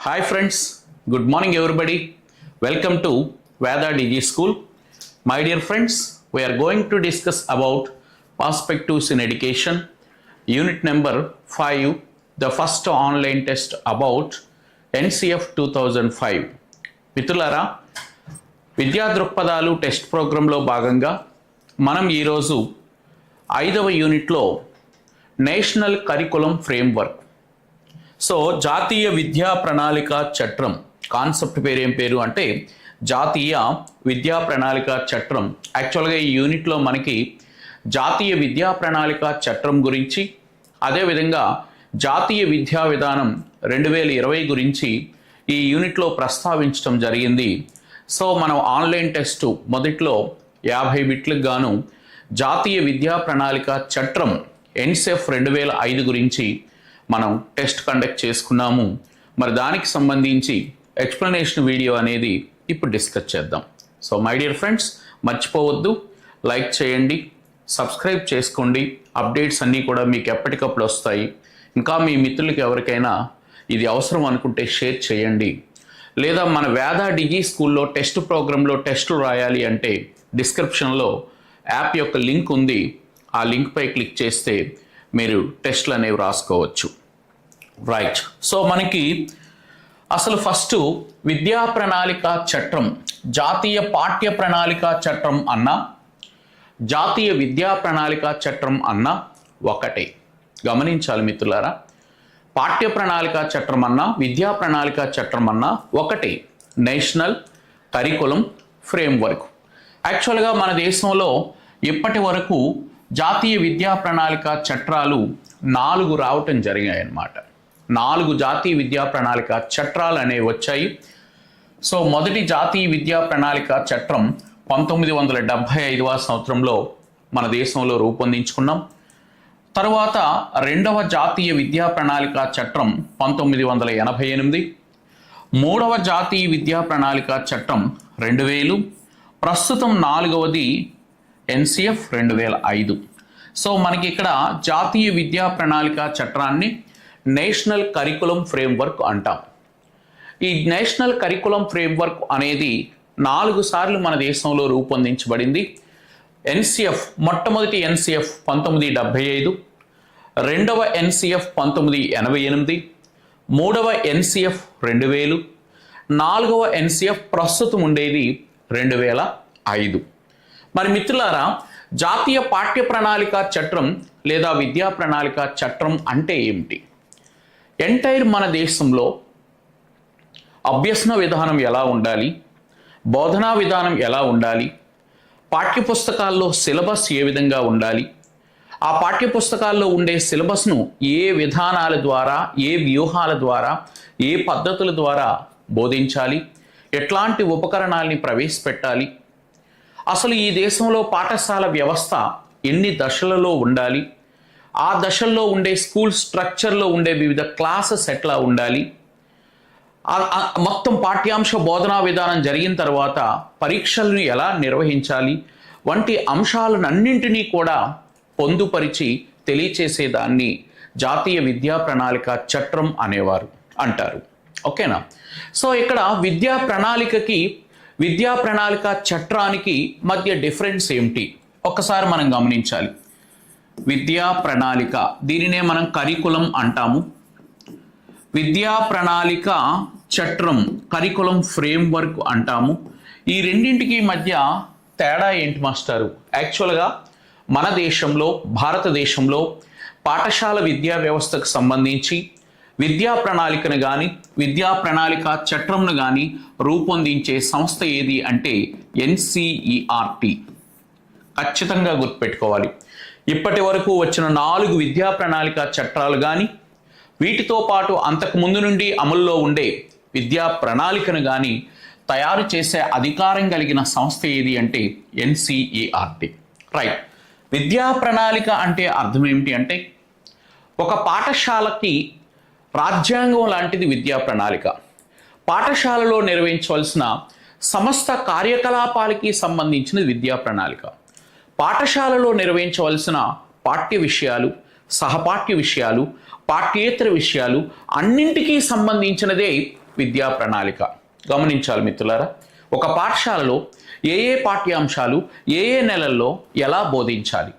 Hi friends, good morning everybody. Welcome to Veda DG School. My dear friends, we are going to discuss about perspectives in education. Unit number 5, the first online test about NCF 2005. మిత్రులారా, విద్యా దృక్పథాలు test ప్రోగ్రాంలో భాగంగా మనం ఈరోజు 5వ యూనిట్లో national curriculum framework, so జాతీయ విద్యా ప్రణాళిక చట్టం కాన్సెప్ట్ పేరు ఏం పేరు అంటే జాతీయ విద్యా ప్రణాళిక చట్టం. యాక్చువల్గా ఈ యూనిట్లో మనకి జాతీయ విద్యా ప్రణాళిక చట్టం గురించి, అదేవిధంగా జాతీయ విద్యా విధానం 2020 గురించి ఈ యూనిట్లో ప్రస్తావించడం జరిగింది. సో మనం ఆన్లైన్ టెస్టు మొదట్లో 50 బిట్లకు గాను జాతీయ విద్యా ప్రణాళిక చట్టం ఎన్సెఫ్ 2005 గురించి మనం టెస్ట్ కండక్ట్ చేసుకున్నాము. మరి దానికి సంబంధించి ఎక్స్ప్లెనేషన్ వీడియో అనేది ఇప్పుడు డిస్కస్ చేద్దాం. సో మై డియర్ ఫ్రెండ్స్, మర్చిపోవద్దు, లైక్ చేయండి, సబ్స్క్రైబ్ చేసుకోండి. అప్డేట్స్ అన్నీ కూడా మీకు ఎప్పటికప్పుడు వస్తాయి. ఇంకా మీ మిత్రులకి ఎవరికైనా ఇది అవసరం అనుకుంటే షేర్ చేయండి. లేదా మన వేదా డిజీ స్కూల్లో టెస్ట్ ప్రోగ్రాంలో టెస్టులు రాయాలి అంటే డిస్క్రిప్షన్లో యాప్ యొక్క లింక్ ఉంది. ఆ లింక్పై క్లిక్ చేస్తే మీరు టెస్ట్లు అనేవి రాసుకోవచ్చు. రైట్, సో మనకి అసలు ఫస్ట్ విద్యా ప్రణాళిక చట్టం, జాతీయ పాఠ్య ప్రణాళిక చట్టం అన్న జాతీయ విద్యా ప్రణాళిక చట్టం అన్న ఒకటే. గమనించాలి మిత్రులారా, పాఠ్య ప్రణాళిక చట్టం అన్న విద్యా ప్రణాళిక చట్టం అన్న ఒకటే, నేషనల్ కరికులం ఫ్రేమ్వర్క్. యాక్చువల్గా మన దేశంలో ఇప్పటి వరకు జాతీయ విద్యా ప్రణాళిక చట్టాలు 4 రావటం జరిగాయి అన్నమాట. 4 జాతీయ విద్యా ప్రణాళిక చట్టాలు అనేవి వచ్చాయి. సో మొదటి జాతీయ విద్యా ప్రణాళిక చట్టం 1975వ సంవత్సరంలో మన దేశంలో రూపొందించుకున్నాం. తర్వాత రెండవ జాతీయ విద్యా ప్రణాళిక చట్టం 1988, మూడవ జాతీయ విద్యా ప్రణాళిక చట్టం 2000, ప్రస్తుతం 4వది ఎన్సిఎఫ్ 2005. సో మనకి ఇక్కడ జాతీయ విద్యా ప్రణాళిక చట్టాన్ని నేషనల్ కరికులం ఫ్రేమ్వర్క్ అంటాం. ఈ నేషనల్ కరికులం ఫ్రేమ్వర్క్ అనేది 4 సార్లు మన దేశంలో రూపొందించబడింది. ఎన్సిఎఫ్, మొట్టమొదటి ఎన్సిఎఫ్ 1975, రెండవ ఎన్సిఎఫ్ 1988, మూడవ ఎన్సిఎఫ్ 2000, 4వ ఎన్సిఎఫ్ ప్రస్తుతం ఉండేది 2005. మరి మిత్రులారా, జాతీయ పాఠ్య ప్రణాళిక చట్టం లేదా విద్యా ప్రణాళిక చట్టం అంటే ఏమిటి? ఎంటైర్ మన దేశంలో అభ్యసన విధానం ఎలా ఉండాలి, బోధనా విధానం ఎలా ఉండాలి, పాఠ్యపుస్తకాల్లో సిలబస్ ఏ విధంగా ఉండాలి, ఆ పాఠ్యపుస్తకాల్లో ఉండే సిలబస్ను ఏ విధానాల ద్వారా, ఏ వ్యూహాల ద్వారా, ఏ పద్ధతుల ద్వారా బోధించాలి, ఎట్లాంటి ఉపకరణాలని ప్రవేశపెట్టాలి, అసలు ఈ దేశంలో పాఠశాల వ్యవస్థ ఎన్ని దశలలో ఉండాలి, ఆ దశల్లో ఉండే స్కూల్ స్ట్రక్చర్లో ఉండే వివిధ క్లాసెస్ ఎట్లా ఉండాలి, మొత్తం పాఠ్యాంశ బోధనా విధానం జరిగిన తర్వాత పరీక్షలను ఎలా నిర్వహించాలి వంటి అంశాలన్నింటినీ కూడా పొందుపరిచి తెలియచేసేదాన్ని జాతీయ విద్యా ప్రణాళిక చట్టం అనేవారు అంటారు. ఓకేనా? సో ఇక్కడ విద్యా ప్రణాళికకి విద్యా ప్రణాళిక చట్టానికి మధ్య డిఫరెన్స్ ఏమిటి ఒక్కసారి మనం గమనించాలి. విద్యా ప్రణాళిక, దీనినే మనం కరికులం అంటాము. విద్యా ప్రణాళిక చట్టం కరికులం ఫ్రేమ్వర్క్ అంటాము. ఈ రెండింటికి మధ్య తేడా ఏంటి మాస్టారు? యాక్చువల్గా మన దేశంలో, భారతదేశంలో పాఠశాల విద్యా వ్యవస్థకు సంబంధించి విద్యా ప్రణాళికను కానీ విద్యా ప్రణాళిక చట్టంను కానీ రూపొందించే సంస్థ ఏది అంటే ఎన్సిఈఆర్టీ. ఖచ్చితంగా గుర్తుపెట్టుకోవాలి. ఇప్పటి వరకు వచ్చిన 4 విద్యా ప్రణాళిక చట్టాలు కానీ, వీటితో పాటు అంతకు ముందు నుండి అమల్లో ఉండే విద్యా ప్రణాళికను కానీ తయారు చేసే అధికారం కలిగిన సంస్థ ఏది అంటే ఎన్సిఈఆర్టీ. రైట్. విద్యా ప్రణాళిక అంటే అర్థం ఏమిటి అంటే, ఒక పాఠశాలకి రాజ్యాంగం లాంటిది విద్యా ప్రణాళిక. పాఠశాలలో నిర్వహించవలసిన సమస్త కార్యకలాపాలకి సంబంధించిన విద్యా ప్రణాళిక. పాఠశాలలో నిర్వహించవలసిన పాఠ్య విషయాలు, సహపాఠ్య విషయాలు, పాఠ్యేతర విషయాలు అన్నింటికీ సంబంధించినదే విద్యా ప్రణాళిక. గమనించాలి మిత్రులారా, ఒక పాఠశాలలో ఏ ఏ పాఠ్యాంశాలు ఏ ఏ నెలల్లో ఎలా బోధించాలి,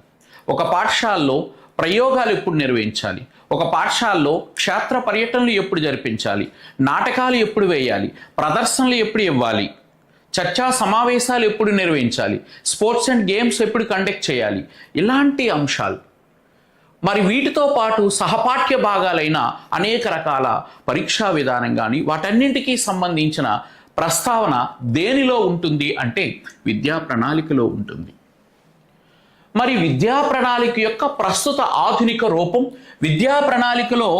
ఒక పాఠశాలలో ప్రయోగాలు ఎప్పుడు నిర్వహించాలి, ఒక పాఠశాలలో క్షేత్ర పర్యటనలు ఎప్పుడు జరిపించాలి, నాటకాలు ఎప్పుడు వేయాలి, ప్రదర్శనలు ఎప్పుడు ఇవ్వాలి, చర్చా సమావేశాలు ఎప్పుడు నిర్వహించాలి, స్పోర్ట్స్ అండ్ గేమ్స్ ఎప్పుడు కండక్ట్ చేయాలి, ఇలాంటి అంశాలు. మరి వీటితో పాటు సహపాఠ్య భాగాలైన అనేక రకాల పరీక్షా విధానం కానీ వాటన్నింటికీ సంబంధించిన ప్రస్తావన దేనిలో ఉంటుంది అంటే విద్యా ప్రణాళికలో ఉంటుంది. మరి విద్యా ప్రణాళిక యొక్క ప్రస్తుత ఆధునిక రూపం, విద్యా ప్రణాళికలో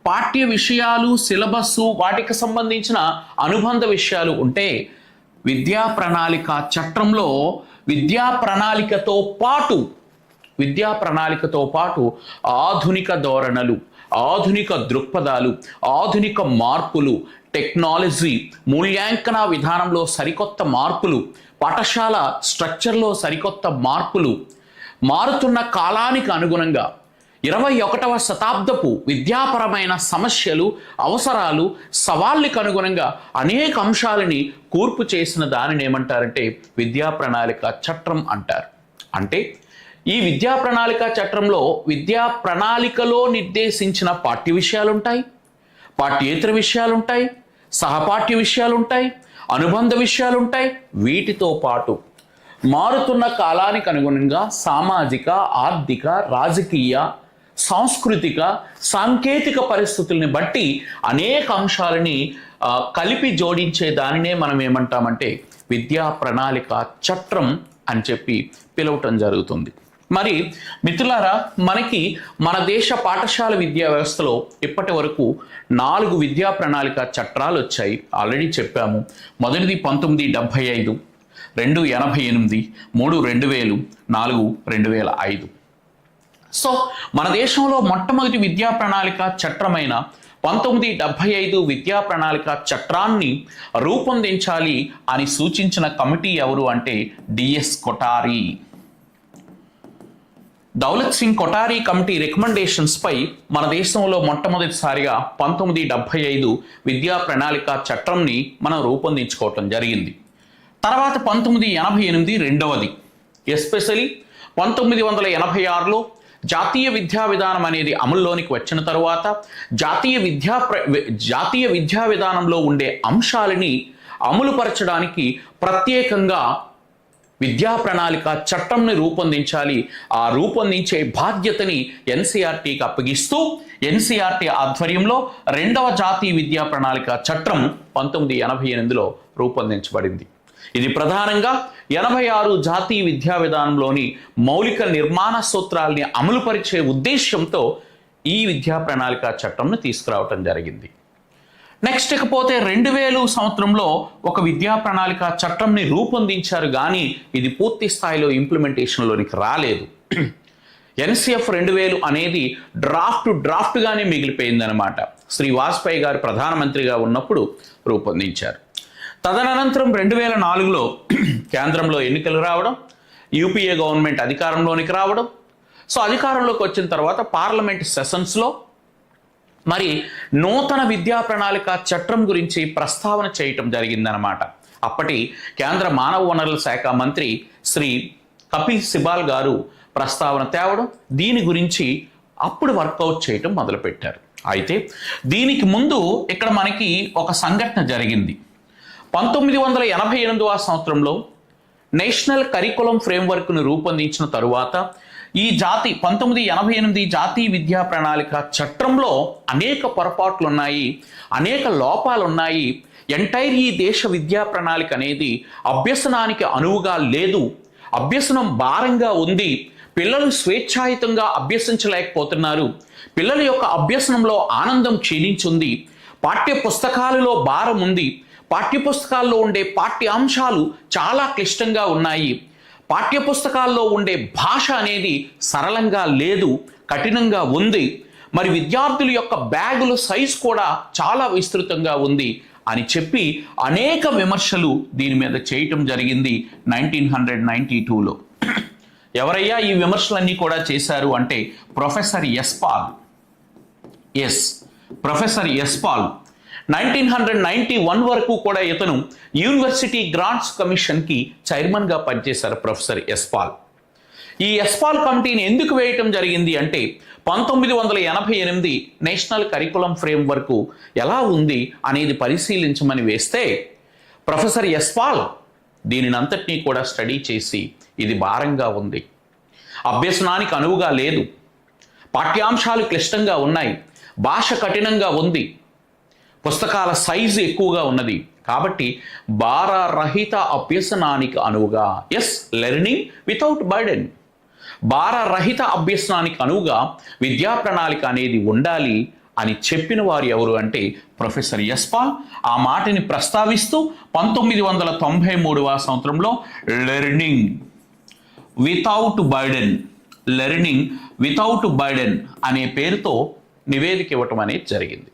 పాఠ్య విషయాలు, సిలబస్సు, వాటికి సంబంధించిన అనుబంధ విషయాలు ఉంటే విద్యా ప్రణాళిక చట్రంలో విద్యా ప్రణాళికతో పాటు ఆధునిక ధోరణులు, ఆధునిక దృక్పథాలు, ఆధునిక మార్పులు, టెక్నాలజీ, మూల్యాంకన విధానంలో సరికొత్త మార్పులు, పాఠశాల స్ట్రక్చర్లో సరికొత్త మార్పులు, మారుతున్న కాలానికి అనుగుణంగా 21వ శతాబ్దపు విద్యాపరమైన సమస్యలు, అవసరాలు, సవాళ్ళకి అనుగుణంగా అనేక అంశాలని కూర్పు చేసిన దానిని ఏమంటారంటే విద్యా ప్రణాళిక చట్రం అంటారు. అంటే ఈ విద్యా ప్రణాళిక చట్రంలో విద్యా ప్రణాళికలో నిర్దేశించిన పాఠ్య విషయాలు ఉంటాయి, పాఠ్యేతర విషయాలు ఉంటాయి, సహపాఠ్య విషయాలు ఉంటాయి, అనుబంధ విషయాలు ఉంటాయి. వీటితో పాటు మారుతున్న కాలానికి అనుగుణంగా సామాజిక, ఆర్థిక, రాజకీయ, సాంస్కృతిక, సాంకేతిక పరిస్థితుల్ని బట్టి అనేక అంశాలని కలిపి జోడించే దానినే మనం ఏమంటామంటే విద్యా ప్రణాళిక చట్రం అని చెప్పి పిలవటం జరుగుతుంది. మరి మిత్రులారా, మనకి మన దేశ పాఠశాల విద్యా వ్యవస్థలో ఇప్పటి వరకు 4 విద్యా ప్రణాళిక చట్టాలు వచ్చాయి. ఆల్రెడీ చెప్పాము. మొదటిది 1975, 2 88, 3 2000, 4 2005. సో మన దేశంలో మొట్టమొదటి విద్యా ప్రణాళిక చట్టమైన 1975 విద్యా ప్రణాళిక చట్టాన్ని రూపొందించాలి అని సూచించిన కమిటీ ఎవరు అంటే DS Kothari. Daulat Singh Kothari committee recommendations పై మన దేశంలో మొట్టమొదటిసారిగా 1975 విద్యా ప్రణాళిక చట్టంని మనం రూపొందించుకోవటం జరిగింది. తర్వాత 1988 రెండవది. ఎస్పెషలీ 1986లో జాతీయ విద్యా విధానం అనేది అమల్లోనికి వచ్చిన తరువాత జాతీయ విద్యా విధానంలో ఉండే అంశాలని అమలుపరచడానికి ప్రత్యేకంగా విద్యా ప్రణాళిక చట్టంని రూపొందించాలి. ఆ రూపొందించే బాధ్యతని ఎన్సీఆర్టీకి అప్పగిస్తూ ఎన్సీఆర్టీ ఆధ్వర్యంలో 2వ జాతీయ విద్యా ప్రణాళిక చట్టం 1988లో రూపొందించబడింది. ఇది ప్రధానంగా 86 జాతీయ విద్యా విధానంలోని మౌలిక నిర్మాణ సూత్రాల్ని అమలుపరిచే ఉద్దేశంతో ఈ విద్యా ప్రణాళిక చట్టంను తీసుకురావటం జరిగింది. నెక్స్ట్ ఇకపోతే 2000 సంవత్సరంలో ఒక విద్యా ప్రణాళిక చట్టంని రూపొందించారు, కానీ ఇది పూర్తి స్థాయిలో ఇంప్లిమెంటేషన్లోనికి రాలేదు. ఎన్సిఎఫ్ 2000 అనేది డ్రాఫ్ట్గానే మిగిలిపోయిందనమాట. శ్రీ వాజ్పేయి గారు ప్రధానమంత్రిగా ఉన్నప్పుడు రూపొందించారు. తదనంతరం 2004లో కేంద్రంలో ఎన్నికలు రావడం, యూపీఏ గవర్నమెంట్ అధికారంలోనికి రావడం. సో అధికారంలోకి వచ్చిన తర్వాత పార్లమెంట్ సెషన్స్లో మరి నూతన విద్యా ప్రణాళిక చట్టం గురించి ప్రస్తావన చేయటం జరిగిందనమాట. అప్పటి కేంద్ర మానవ వనరుల శాఖ మంత్రి శ్రీ కపిల్ సిబాల్ గారు ప్రస్తావన తేవడం, దీని గురించి అప్పుడు వర్కౌట్ చేయటం మొదలుపెట్టారు. అయితే దీనికి ముందు ఇక్కడ మనకి ఒక సంఘటన జరిగింది. 1988వ సంవత్సరంలో నేషనల్ కరికులం ఫ్రేమ్వర్క్ను రూపొందించిన తరువాత ఈ 1988 జాతీయ విద్యా ప్రణాళిక చట్టంలో అనేక పొరపాట్లు ఉన్నాయి, అనేక లోపాలు ఉన్నాయి. ఎంటైర్ ఈ దేశ విద్యా ప్రణాళిక అనేది అభ్యసనానికి అనువుగా లేదు, అభ్యసనం భారంగా ఉంది, పిల్లలు స్వేచ్ఛాయుతంగా అభ్యసించలేకపోతున్నారు, పిల్లల యొక్క అభ్యసనంలో ఆనందం క్షీణించుంది, పాఠ్య పుస్తకాలలో భారం ఉంది, పాఠ్యపుస్తకాల్లో ఉండే పాఠ్యాంశాలు చాలా క్లిష్టంగా ఉన్నాయి, పాఠ్యపుస్తకాల్లో ఉండే భాష అనేది సరళంగా లేదు, కఠినంగా ఉంది, మరి విద్యార్థుల యొక్క బ్యాగుల సైజ్ కూడా చాలా విస్తృతంగా ఉంది అని చెప్పి అనేక విమర్శలు దీని మీద చేయటం జరిగింది 1992లో. ఎవరయ్యా ఈ విమర్శలన్నీ కూడా చేశారు అంటే ప్రొఫెసర్ ఎస్ పాల్. 1991 వరకు కూడా ఇతను యూనివర్సిటీ గ్రాంట్స్ కమిషన్కి చైర్మన్గా పనిచేశారు ప్రొఫెసర్ యశ్పాల్. ఈ యశ్పాల్ కమిటీని ఎందుకు వేయటం జరిగింది అంటే 1988 నేషనల్ కరికులం ఫ్రేమ్వర్క్ ఎలా ఉంది అనేది పరిశీలించమని వేస్తే ప్రొఫెసర్ యశ్పాల్ దీనినంతటినీ కూడా స్టడీ చేసి ఇది భారంగా ఉంది, అభ్యసనానికి అనువుగా లేదు, పాఠ్యాంశాలు క్లిష్టంగా ఉన్నాయి, భాష కఠినంగా ఉంది, పుస్తకాల సైజు ఎక్కువగా ఉన్నది, కాబట్టి భారరహిత అభ్యసనానికి అనువుగా లెర్నింగ్ వితౌట్ బర్డెన్, భారరహిత అభ్యసనానికి అనువుగా విద్యా ప్రణాళిక అనేది ఉండాలి అని చెప్పిన వారు ఎవరు అంటే ప్రొఫెసర్ యశ్పాల్. ఆ మాటని ప్రస్తావిస్తూ 1993వ సంవత్సరంలో లెర్నింగ్ వితౌట్ బర్డెన్ అనే పేరుతో నివేదిక ఇవ్వటం అనేది జరిగింది.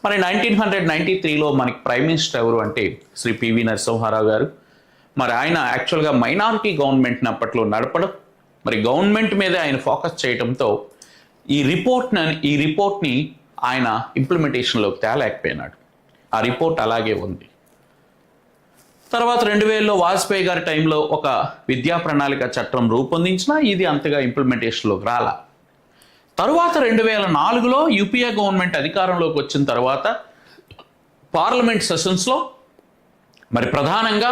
మరి 1993లో మనకి ప్రైమ్ మినిస్టర్ ఎవరు అంటే శ్రీ పివి నరసింహారావు గారు. మరి ఆయన యాక్చువల్గా మైనారిటీ గవర్నమెంట్ని అప్పట్లో నడపడం, మరి గవర్నమెంట్ మీద ఆయన ఫోకస్ చేయడంతో ఈ రిపోర్ట్ని ఆయన ఇంప్లిమెంటేషన్లోకి తేలేకపోయినాడు. ఆ రిపోర్ట్ అలాగే ఉంది. తర్వాత 2000లో వాజ్పేయి గారి టైంలో ఒక విద్యా ప్రణాళిక చట్టం రూపొందించినా ఇది అంతగా ఇంప్లిమెంటేషన్లోకి రాలా. తరువాత 2004లో యూపీఏ గవర్నమెంట్ అధికారంలోకి వచ్చిన తర్వాత పార్లమెంట్ సెషన్స్లో మరి ప్రధానంగా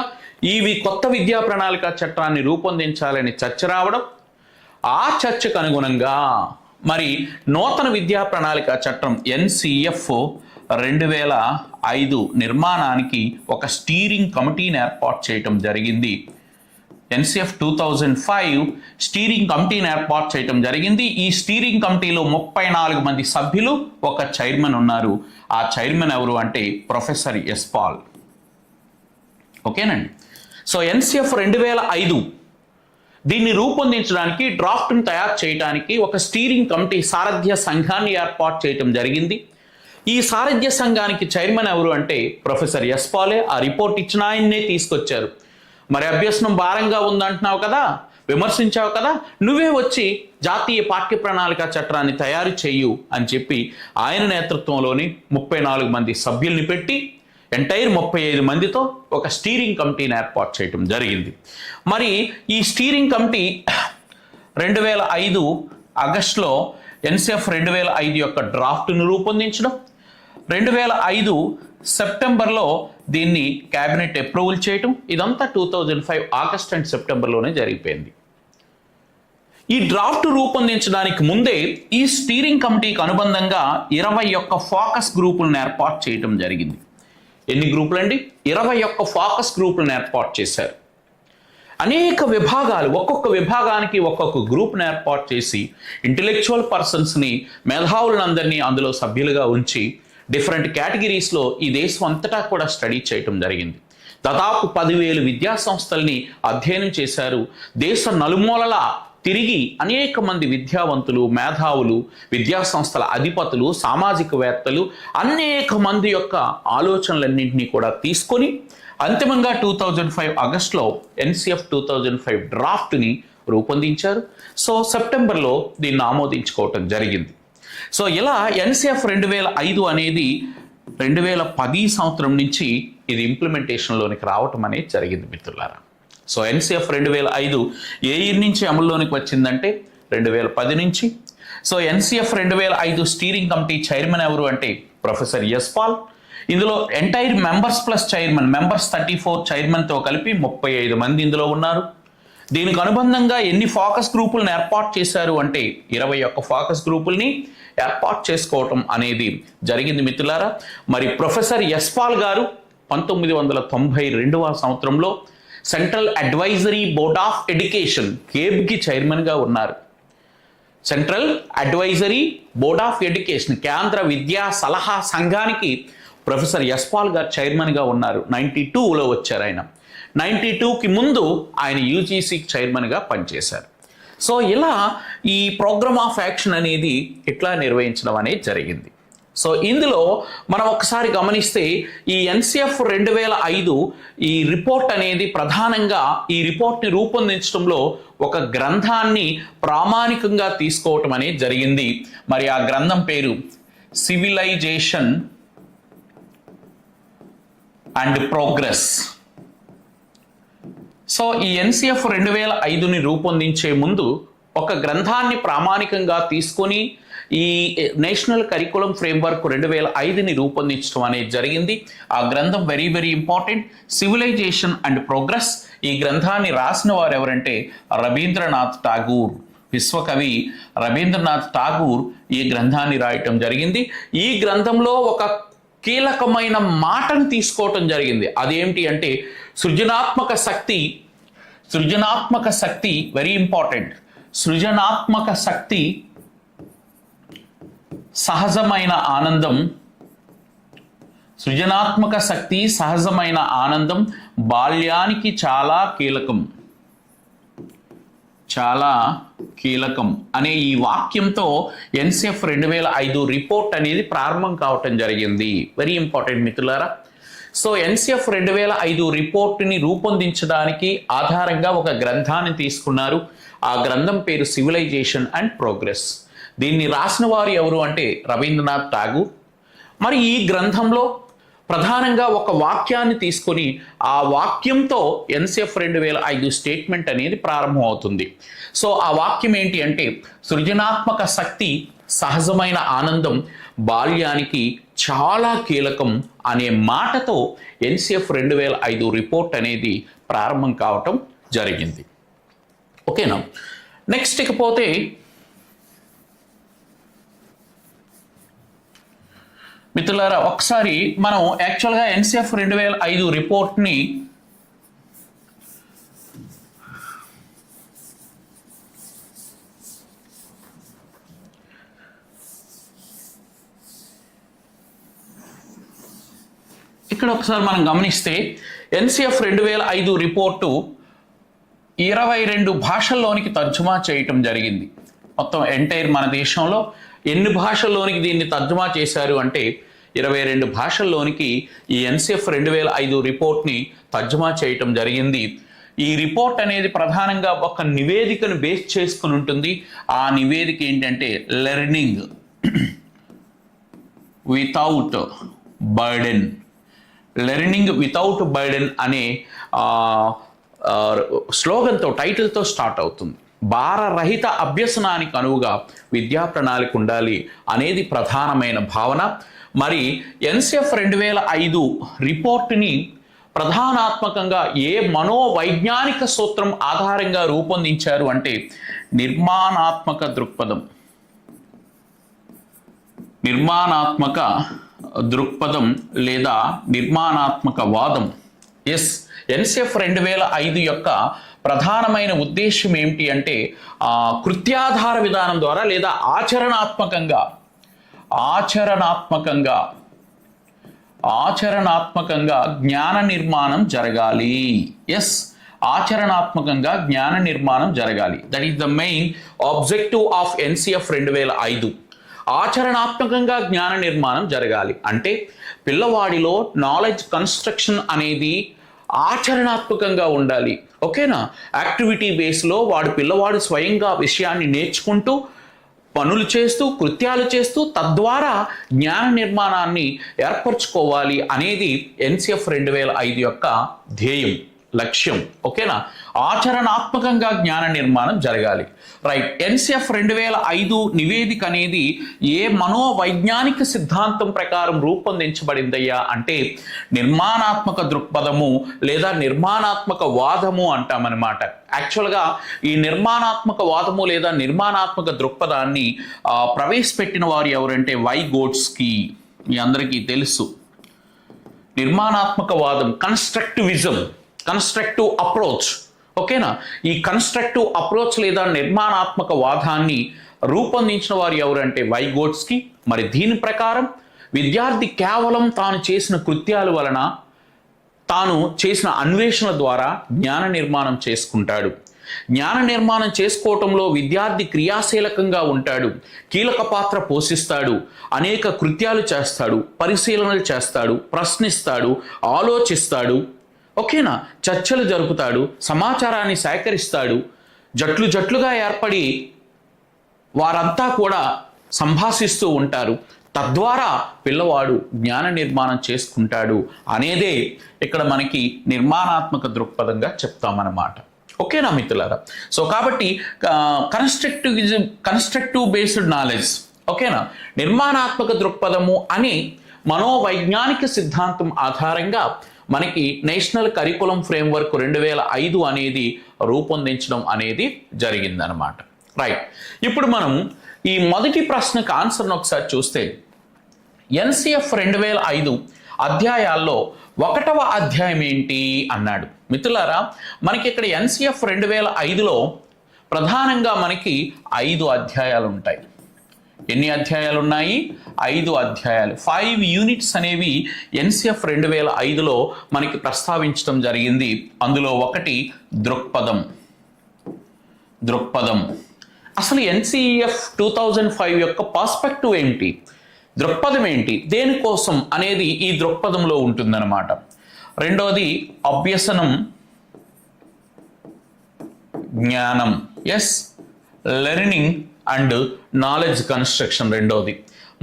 కొత్త విద్యా ప్రణాళిక చట్టాన్ని రూపొందించాలని చర్చ రావడం, ఆ చర్చకు అనుగుణంగా మరి నూతన విద్యా ప్రణాళిక చట్టం NCF 2005 నిర్మాణానికి ఒక స్టీరింగ్ కమిటీని ఏర్పాటు చేయటం జరిగింది. NCF 2005 స్టీరింగ్ కమిటీని ఏర్పాటు చేయటం జరిగింది. ఈ స్టీరింగ్ కమిటీలో 34 మంది సభ్యులు, ఒక చైర్మన్ ఉన్నారు. ఆ చైర్మన్ ఎవరు అంటే ప్రొఫెసర్ యశ్పాల్. ఓకేనండి. సో NCF 2005 దీన్ని రూపొందించడానికి, డ్రాఫ్ట్ని తయారు చేయడానికి ఒక స్టీరింగ్ కమిటీ సారథ్య సంఘాన్ని ఏర్పాటు చేయటం జరిగింది. ఈ సారథ్య సంఘానికి చైర్మన్ ఎవరు అంటే ప్రొఫెసర్ యశ్పాలే. ఆ రిపోర్ట్ ఇచ్చిన ఆయన్నే తీసుకొచ్చారు. మరి అభ్యసనం భారంగా ఉందంటున్నావు కదా, విమర్శించావు కదా, నువ్వే వచ్చి జాతీయ పాఠ్య ప్రణాళిక చట్టాన్ని తయారు చేయు అని చెప్పి ఆయన నేతృత్వంలోని 34 మంది సభ్యుల్ని పెట్టి ఎంటైర్ 35 మందితో ఒక స్టీరింగ్ కమిటీని ఏర్పాటు చేయడం జరిగింది. మరి ఈ స్టీరింగ్ కమిటీ 2005 ఆగస్టులో NCF 2005 యొక్క డ్రాఫ్ట్ను రూపొందించడం, 2005 సెప్టెంబర్లో దీన్ని క్యాబినెట్ అప్రూవల్ చేయటం, ఇదంతా 2005 ఆగస్ట్ అండ్ సెప్టెంబర్లోనే జరిగిపోయింది. ఈ డ్రాఫ్ట్ రూపొందించడానికి ముందే ఈ స్టీరింగ్ కమిటీకి అనుబంధంగా 21 ఫోకస్ గ్రూపులను ఏర్పాటు చేయటం జరిగింది. ఎన్ని గ్రూపులు అండి? 21 ఫోకస్ గ్రూపులను ఏర్పాటు చేశారు. అనేక విభాగాలు, ఒక్కొక్క విభాగానికి ఒక్కొక్క గ్రూప్ను ఏర్పాటు చేసి ఇంటెలెక్చువల్ పర్సన్స్ని, మేధావులందరినీ అందులో సభ్యులుగా ఉంచి డిఫరెంట్ కేటగిరీస్లో ఈ దేశం అంతటా కూడా స్టడీ చేయటం జరిగింది. దాదాపు 10,000 విద్యా సంస్థల్ని అధ్యయనం చేశారు. దేశ నలుమూలలా తిరిగి అనేక మంది విద్యావంతులు, మేధావులు, విద్యా సంస్థల అధిపతులు, సామాజికవేత్తలు అనేక మంది యొక్క ఆలోచనలన్నింటినీ కూడా తీసుకొని అంతిమంగా 2005 ఆగస్టులో NCF 2005 డ్రాఫ్ట్ని రూపొందించారు. సో సెప్టెంబర్లో దీన్ని ఆమోదించుకోవటం జరిగింది. సో ఇలా NCF 2005 అనేది 2010 సంవత్సరం నుంచి ఇది ఇంప్లిమెంటేషన్లోనికి రావటం అనేది జరిగింది మిత్రులారా. సో NCF 2005 ఏ ఇయర్ నుంచి అమల్లోనికి వచ్చిందంటే 2010 నుంచి. So NCF 2005 steering committee chairman ఎవరు అంటే ప్రొఫెసర్ యశ్పాల్. ఇందులో entire members plus chairman, members 34 చైర్మన్తో కలిపి 35 మంది ఇందులో ఉన్నారు. దీనికి అనుబంధంగా ఎన్ని ఫోకస్ గ్రూపులను ఏర్పాటు చేశారు అంటే 21 ఫోకస్ గ్రూపుల్ని ఏర్పాటు చేసుకోవటం అనేది జరిగింది మిత్రులారా. మరి ప్రొఫెసర్ యశ్పాల్ గారు 1992వ సంవత్సరంలో central advisory board of education కేబ్కి చైర్మన్గా ఉన్నారు. Central advisory board of education, కేంద్ర విద్యా సలహా సంఘానికి ప్రొఫెసర్ యశ్పాల్ గారు చైర్మన్గా ఉన్నారు. 92లో వచ్చారు ఆయన. 92కి ముందు ఆయన UGCకి చైర్మన్గా పనిచేశారు. సో ఇలా ఈ ప్రోగ్రామ్ ఆఫ్ యాక్షన్ అనేది ఇట్లా నిర్వహించడం అనేది జరిగింది. సో ఇందులో మనం ఒకసారి గమనిస్తే ఈ NCF 2005 ఈ రిపోర్ట్ అనేది ప్రధానంగా ఈ రిపోర్ట్ని రూపొందించడంలో ఒక గ్రంథాన్ని ప్రామాణికంగా తీసుకోవటం అనేది జరిగింది. మరి ఆ గ్రంథం పేరు సివిలైజేషన్ అండ్ ప్రోగ్రెస్. సో ఈ ఎన్సిఎఫ్ 2005ని రూపొందించే ముందు ఒక గ్రంథాన్ని ప్రామాణికంగా తీసుకొని ఈ నేషనల్ కరికులం ఫ్రేమ్వర్క్ 2005ని రూపొందించడం అనేది జరిగింది. ఆ గ్రంథం very very important, civilization and progress. ఈ గ్రంథాన్ని రాసిన వారు ఎవరంటే రవీంద్రనాథ్ ఠాగూర్. విశ్వకవి రవీంద్రనాథ్ ఠాగూర్ ఈ గ్రంథాన్ని రాయటం జరిగింది. ఈ గ్రంథంలో ఒక కీలకమైన మాటను తీసుకోవటం జరిగింది. అదేమిటి అంటే సృజనాత్మక శక్తి వెరీ ఇంపార్టెంట్. సృజనాత్మక శక్తి, సహజమైన ఆనందం బాల్యానికి చాలా కీలకం అనే ఈ వాక్యంతో ఎన్సిఎఫ్ 2005 రిపోర్ట్ అనేది ప్రారంభం కావటం జరిగింది. వెరీ ఇంపార్టెంట్ మిత్రులారా. సో ఎన్సిఎఫ్ 2005 రిపోర్ట్ని రూపొందించడానికి ఆధారంగా ఒక గ్రంథాన్ని తీసుకున్నారు. ఆ గ్రంథం పేరు సివిలైజేషన్ అండ్ ప్రోగ్రెస్. దీన్ని రాసిన వారు ఎవరు అంటే రవీంద్రనాథ్ ఠాగూర్. మరి ఈ గ్రంథంలో ప్రధానంగా ఒక వాక్యాన్ని తీసుకొని ఆ వాక్యంతో ఎన్సిఎఫ్ 2005 స్టేట్మెంట్ అనేది ప్రారంభమవుతుంది. సో ఆ వాక్యం ఏంటి అంటే సృజనాత్మక శక్తి, సహజమైన ఆనందం బాల్యానికి చాలా కీలకం అనే మాటతో ఎన్సిఎఫ్ 2005 రిపోర్ట్ అనేది ప్రారంభం కావటం జరిగింది. ఓకేనా. నెక్స్ట్ ఇకపోతే మిత్రులారా, ఒకసారి మనం యాక్చువల్గా ఎన్సిఎఫ్ 2005 రిపోర్ట్ని ఇక్కడ ఒకసారి మనం గమనిస్తే ఎన్సిఎఫ్ 2005 రిపోర్టు 22 భాషల్లోనికి తర్జుమా చేయటం జరిగింది. మొత్తం ఎంటైర్ మన దేశంలో ఎన్ని భాషల్లోనికి దీన్ని తర్జుమా చేశారు అంటే 22 భాషల్లోనికి ఈ ఎన్సిఎఫ్ 2005 రిపోర్ట్ని తర్జుమా చేయటం జరిగింది. ఈ రిపోర్ట్ అనేది ప్రధానంగా ఒక నివేదికను బేస్ చేసుకుని ఉంటుంది. ఆ నివేదిక ఏంటంటే లెర్నింగ్ వితౌట్ బర్డెన్ అనే స్లోగన్తో, టైటిల్తో స్టార్ట్ అవుతుంది. భారరహిత అభ్యసనానికి అనువుగా విద్యా ప్రణాళిక ఉండాలి అనేది ప్రధానమైన భావన. మరి ఎన్సిఎఫ్ 2005 రిపోర్టుని ప్రధానాత్మకంగా ఏ మనోవైజ్ఞానిక సూత్రం ఆధారంగా రూపొందించారు అంటే నిర్మాణాత్మక దృక్పథం లేదా నిర్మాణాత్మక వాదం. ఎన్సిఎఫ్ 2005 యొక్క ప్రధానమైన ఉద్దేశం ఏమిటి అంటే కృత్యాధార విధానం ద్వారా లేదా ఆచరణాత్మకంగా జ్ఞాన నిర్మాణం జరగాలి. ఆచరణాత్మకంగా జ్ఞాన నిర్మాణం జరగాలి. That is the main objective of NCF 2005. ఆచరణాత్మకంగా జ్ఞాన నిర్మాణం జరగాలి అంటే పిల్లవాడిలో నాలెడ్జ్ కన్స్ట్రక్షన్ అనేది ఆచరణాత్మకంగా ఉండాలి. ఓకేనా. యాక్టివిటీ బేస్లో పిల్లవాడు స్వయంగా విషయాన్ని నేర్చుకుంటూ పనులు చేస్తూ కృత్యాలు చేస్తూ తద్వారా జ్ఞాన నిర్మాణాన్ని ఏర్పరచుకోవాలి అనేది ఎన్సిఎఫ్ 2005 యొక్క ధ్యేయం, లక్ష్యం. ఓకేనా. ఆచరణాత్మకంగా జ్ఞాన నిర్మాణం జరగాలి. రైట్. ఎన్సిఎఫ్ 2005 నివేదిక అనేది ఏ మనోవైజ్ఞానిక సిద్ధాంతం ప్రకారం రూపొందించబడిందయ్యా అంటే నిర్మాణాత్మక దృక్పథము లేదా నిర్మాణాత్మక వాదము అంటామన్నమాట. యాక్చువల్గా ఈ నిర్మాణాత్మక వాదము లేదా నిర్మాణాత్మక దృక్పథాన్ని ప్రవేశపెట్టిన వారు ఎవరంటే వైగోట్స్కీ. మీ అందరికీ తెలుసు. నిర్మాణాత్మక వాదం, కన్స్ట్రక్టివ్ అప్రోచ్. ఓకేనా. ఈ కన్స్ట్రక్టివ్ అప్రోచ్ లేదా నిర్మాణాత్మక వాదాన్ని రూపొందించిన వారు ఎవరంటే వైగోట్స్కీ. మరి దీని ప్రకారం విద్యార్థి కేవలం తాను చేసిన కృత్యాల వలన, తాను చేసిన అన్వేషణ ద్వారా జ్ఞాన నిర్మాణం చేసుకుంటాడు. జ్ఞాన నిర్మాణం చేసుకోవటంలో విద్యార్థి క్రియాశీలకంగా ఉంటాడు, కీలక పాత్ర పోషిస్తాడు, అనేక కృత్యాలు చేస్తాడు, పరిశీలనలు చేస్తాడు, ప్రశ్నిస్తాడు, ఆలోచిస్తాడు. ఓకేనా. చర్చలు జరుపుతాడు, సమాచారాన్ని సేకరిస్తాడు, జట్లుగా ఏర్పడి వారంతా కూడా సంభాషిస్తూ ఉంటారు. తద్వారా పిల్లవాడు జ్ఞాన నిర్మాణం చేసుకుంటాడు అనేదే ఇక్కడ మనకి నిర్మాణాత్మక దృక్పథంగా చెప్తామన్నమాట. ఓకేనా మిత్రులారా? సో కాబట్టి కన్స్ట్రక్టివ్ బేస్డ్ నాలెడ్జ్, ఓకేనా, నిర్మాణాత్మక దృక్పథము అని మనోవైజ్ఞానిక సిద్ధాంతం ఆధారంగా మనకి నేషనల్ కరికులం ఫ్రేమ్వర్క్ 2005 అనేది రూపొందించడం అనేది జరిగిందనమాట. రైట్, ఇప్పుడు మనం ఈ మొదటి ప్రశ్నకు ఆన్సర్ను ఒకసారి చూస్తే ఎన్సిఎఫ్ 2005 అధ్యాయాల్లో 1వ అధ్యాయం ఏంటి అన్నాడు. మిత్రులారా, మనకి ఇక్కడ ఎన్సిఎఫ్ 2005లో ప్రధానంగా మనకి 5 అధ్యాయాలు ఉంటాయి. ఎన్ని అధ్యాయాలు ఉన్నాయి? 5 అధ్యాయాలు. 5 యూనిట్స్ అనేవి ఎన్సిఎఫ్ 2005లో మనకి ప్రస్తావించడం జరిగింది. అందులో ఒకటి దృక్పథం. అసలు ఎన్సిఎఫ్ 2005 యొక్క పర్స్పెక్టివ్ ఏంటి, దృక్పథం ఏంటి, దేనికోసం అనేది ఈ దృక్పథంలో ఉంటుందన్నమాట. రెండోది అభ్యసనం జ్ఞానం, yes, learning and knowledge construction రెండోది.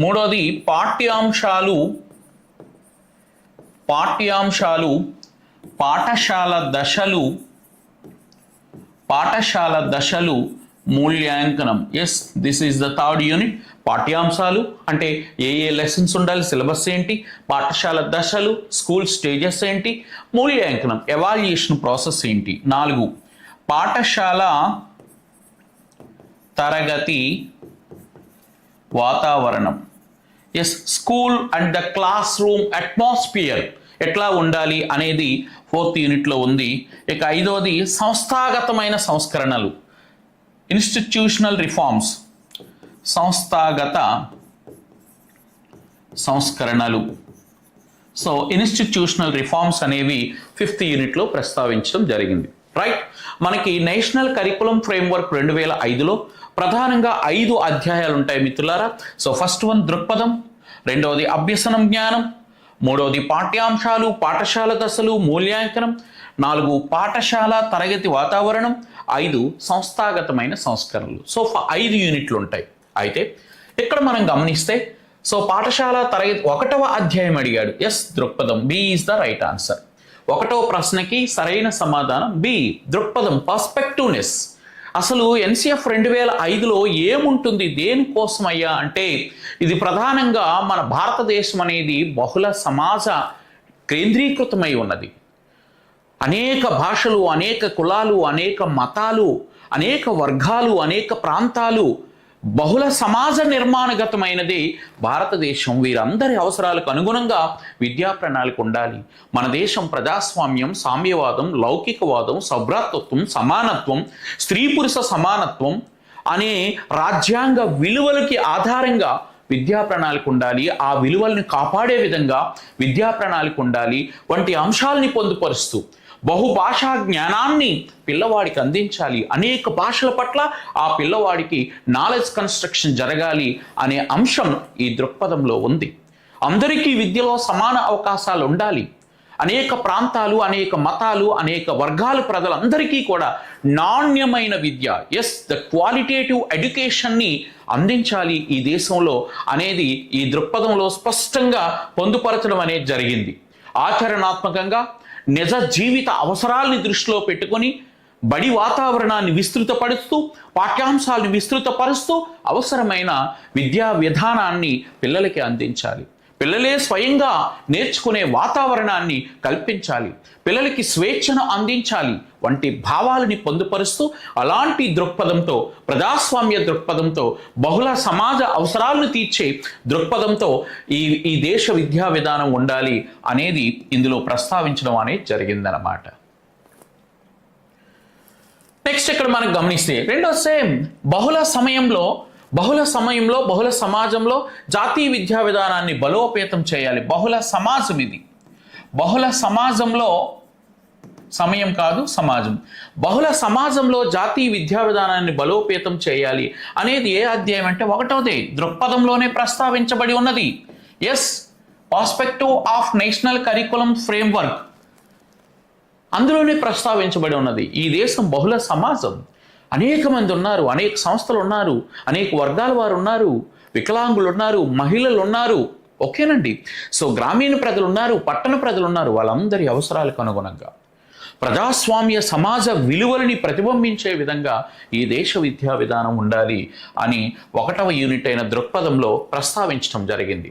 మూడోది పాఠ్యాంశాలు, పాఠశాల దశలు మూల్యాంకనం. Yes, this is the third unit. పాఠ్యాంశాలు అంటే ఏ లెసన్స్ ఉండాలి, సిలబస్ ఏంటి, పాఠశాల దశలు, స్కూల్ స్టేజెస్ ఏంటి, మూల్యాంకనం ఎవాల్యుయేషన్ ప్రాసెస్ ఏంటి. 4 పాఠశాల తరగతి వాతావరణం. Yes, school and the classroom atmosphere ఎట్లా ఉండాలి అనేది 4th యూనిట్లో ఉంది. ఇక 5వది సంస్థాగతమైన సంస్కరణలు, ఇన్స్టిట్యూషనల్ రిఫార్మ్స్, సంస్థాగత సంస్కరణలు. సో ఇన్స్టిట్యూషనల్ రిఫార్మ్స్ అనేవి 5th యూనిట్లో ప్రస్తావించడం జరిగింది. రైట్, మనకి నేషనల్ కరికులం ఫ్రేమ్వర్క్ 2005లో ప్రధానంగా 5 అధ్యాయాలు ఉంటాయి మిత్రులారా. సో ఫస్ట్ వన్ దృక్పథం, రెండవది అభ్యసనం జ్ఞానం, మూడవది పాఠ్యాంశాలు, పాఠశాల దశలు, మూల్యాంకనం, 4 పాఠశాల తరగతి వాతావరణం, 5 సంస్థాగతమైన సంస్కరణలు. సో 5 యూనిట్లు ఉంటాయి. అయితే ఇక్కడ మనం గమనిస్తే సో పాఠశాల తరగతి 1వ అధ్యాయం అడిగాడు. ఎస్, దృక్పథం, B is the right answer. 1వ ప్రశ్నకి సరైన సమాధానం బి, దృక్పథం, పర్స్పెక్టివ్నెస్. అసలు ఎన్సిఎఫ్ 2005లో ఏముంటుంది, దేనికోసం అయ్యా అంటే ఇది ప్రధానంగా మన భారతదేశం అనేది బహుళ సమాజ కేంద్రీకృతమై ఉన్నది. అనేక భాషలు, అనేక కులాలు, అనేక మతాలు, అనేక వర్గాలు, అనేక ప్రాంతాలు, బహుళ సమాజ నిర్మాణగతమైనది భారతదేశం. వీరందరి అవసరాలకు అనుగుణంగా విద్యా ప్రణాళిక ఉండాలి. మన దేశం ప్రజాస్వామ్యం, సామ్యవాదం, లౌకికవాదం, సౌభ్రాతృత్వం, సమానత్వం, స్త్రీ పురుష సమానత్వం అనే రాజ్యాంగ విలువలకి ఆధారంగా విద్యా ప్రణాళిక ఉండాలి. ఆ విలువల్ని కాపాడే విధంగా విద్యా ప్రణాళిక ఉండాలి. వంటి అంశాలని పొందుపరుస్తూ బహుభాషా జ్ఞానాన్ని పిల్లవాడికి అందించాలి. అనేక భాషల పట్ల ఆ పిల్లవాడికి నాలెడ్జ్ కన్స్ట్రక్షన్ జరగాలి అనే అంశం ఈ దృక్పథంలో ఉంది. అందరికీ విద్యలో సమాన అవకాశాలు ఉండాలి. అనేక ప్రాంతాలు, అనేక మతాలు, అనేక వర్గాల ప్రజలందరికీ కూడా నాణ్యమైన విద్య, ఎస్, ద క్వాలిటేటివ్ ఎడ్యుకేషన్ని అందించాలి ఈ దేశంలో అనేది ఈ దృక్పథంలో స్పష్టంగా పొందుపరచడం అనేది జరిగింది. ఆచరణాత్మకంగా నిజ జీవిత అవసరాలని దృష్టిలో పెట్టుకొని బడి వాతావరణాన్ని విస్తృతపరుస్తూ, పాఠ్యాంశాలను విస్తృతపరుస్తూ అవసరమైన విద్యా విధానాన్ని పిల్లలకి అందించాలి. పిల్లలే స్వయంగా నేర్చుకునే వాతావరణాన్ని కల్పించాలి. పిల్లలకి స్వేచ్ఛను అందించాలి వంటి భావాలని పొందుపరుస్తూ అలాంటి దృక్పథంతో, ప్రజాస్వామ్య దృక్పథంతో, బహుళ సమాజ అవసరాలను తీర్చే దృక్పథంతో ఈ దేశ విద్యా విధానం ఉండాలి అనేది ఇందులో ప్రస్తావించడం అనేది జరిగిందనమాట. నెక్స్ట్ ఇక్కడ మనం గమనిస్తే రెండో సేమ్ బహుళ సమాజంలో జాతీయ విద్యా విధానాన్ని బలోపేతం చేయాలి. బహుళ సమాజం ఇది. బహుళ సమాజంలో, సమయం కాదు సమాజం, బహుళ సమాజంలో జాతీయ విద్యా విధానాన్ని బలోపేతం చేయాలి అనేది ఏ అధ్యాయం అంటే 1వది దృక్పథంలోనే ప్రస్తావించబడి ఉన్నది. Yes, perspective of national curriculum framework అందులోనే ప్రస్తావించబడి ఉన్నది. ఈ దేశం బహుళ సమాజం, అనేక మంది ఉన్నారు, అనేక సంస్థలు ఉన్నారు, అనేక వర్గాల వారు ఉన్నారు, వికలాంగులు ఉన్నారు, మహిళలు ఉన్నారు, ఓకేనండి. సో గ్రామీణ ప్రజలు ఉన్నారు, పట్టణ ప్రజలు ఉన్నారు. వాళ్ళందరి అవసరాలకు అనుగుణంగా ప్రజాస్వామ్య సమాజ విలువలని ప్రతిబింబించే విధంగా ఈ దేశ విద్యా విధానం ఉండాలి అని 1వ యూనిట్ అయిన దృక్పథంలో ప్రస్తావించడం జరిగింది.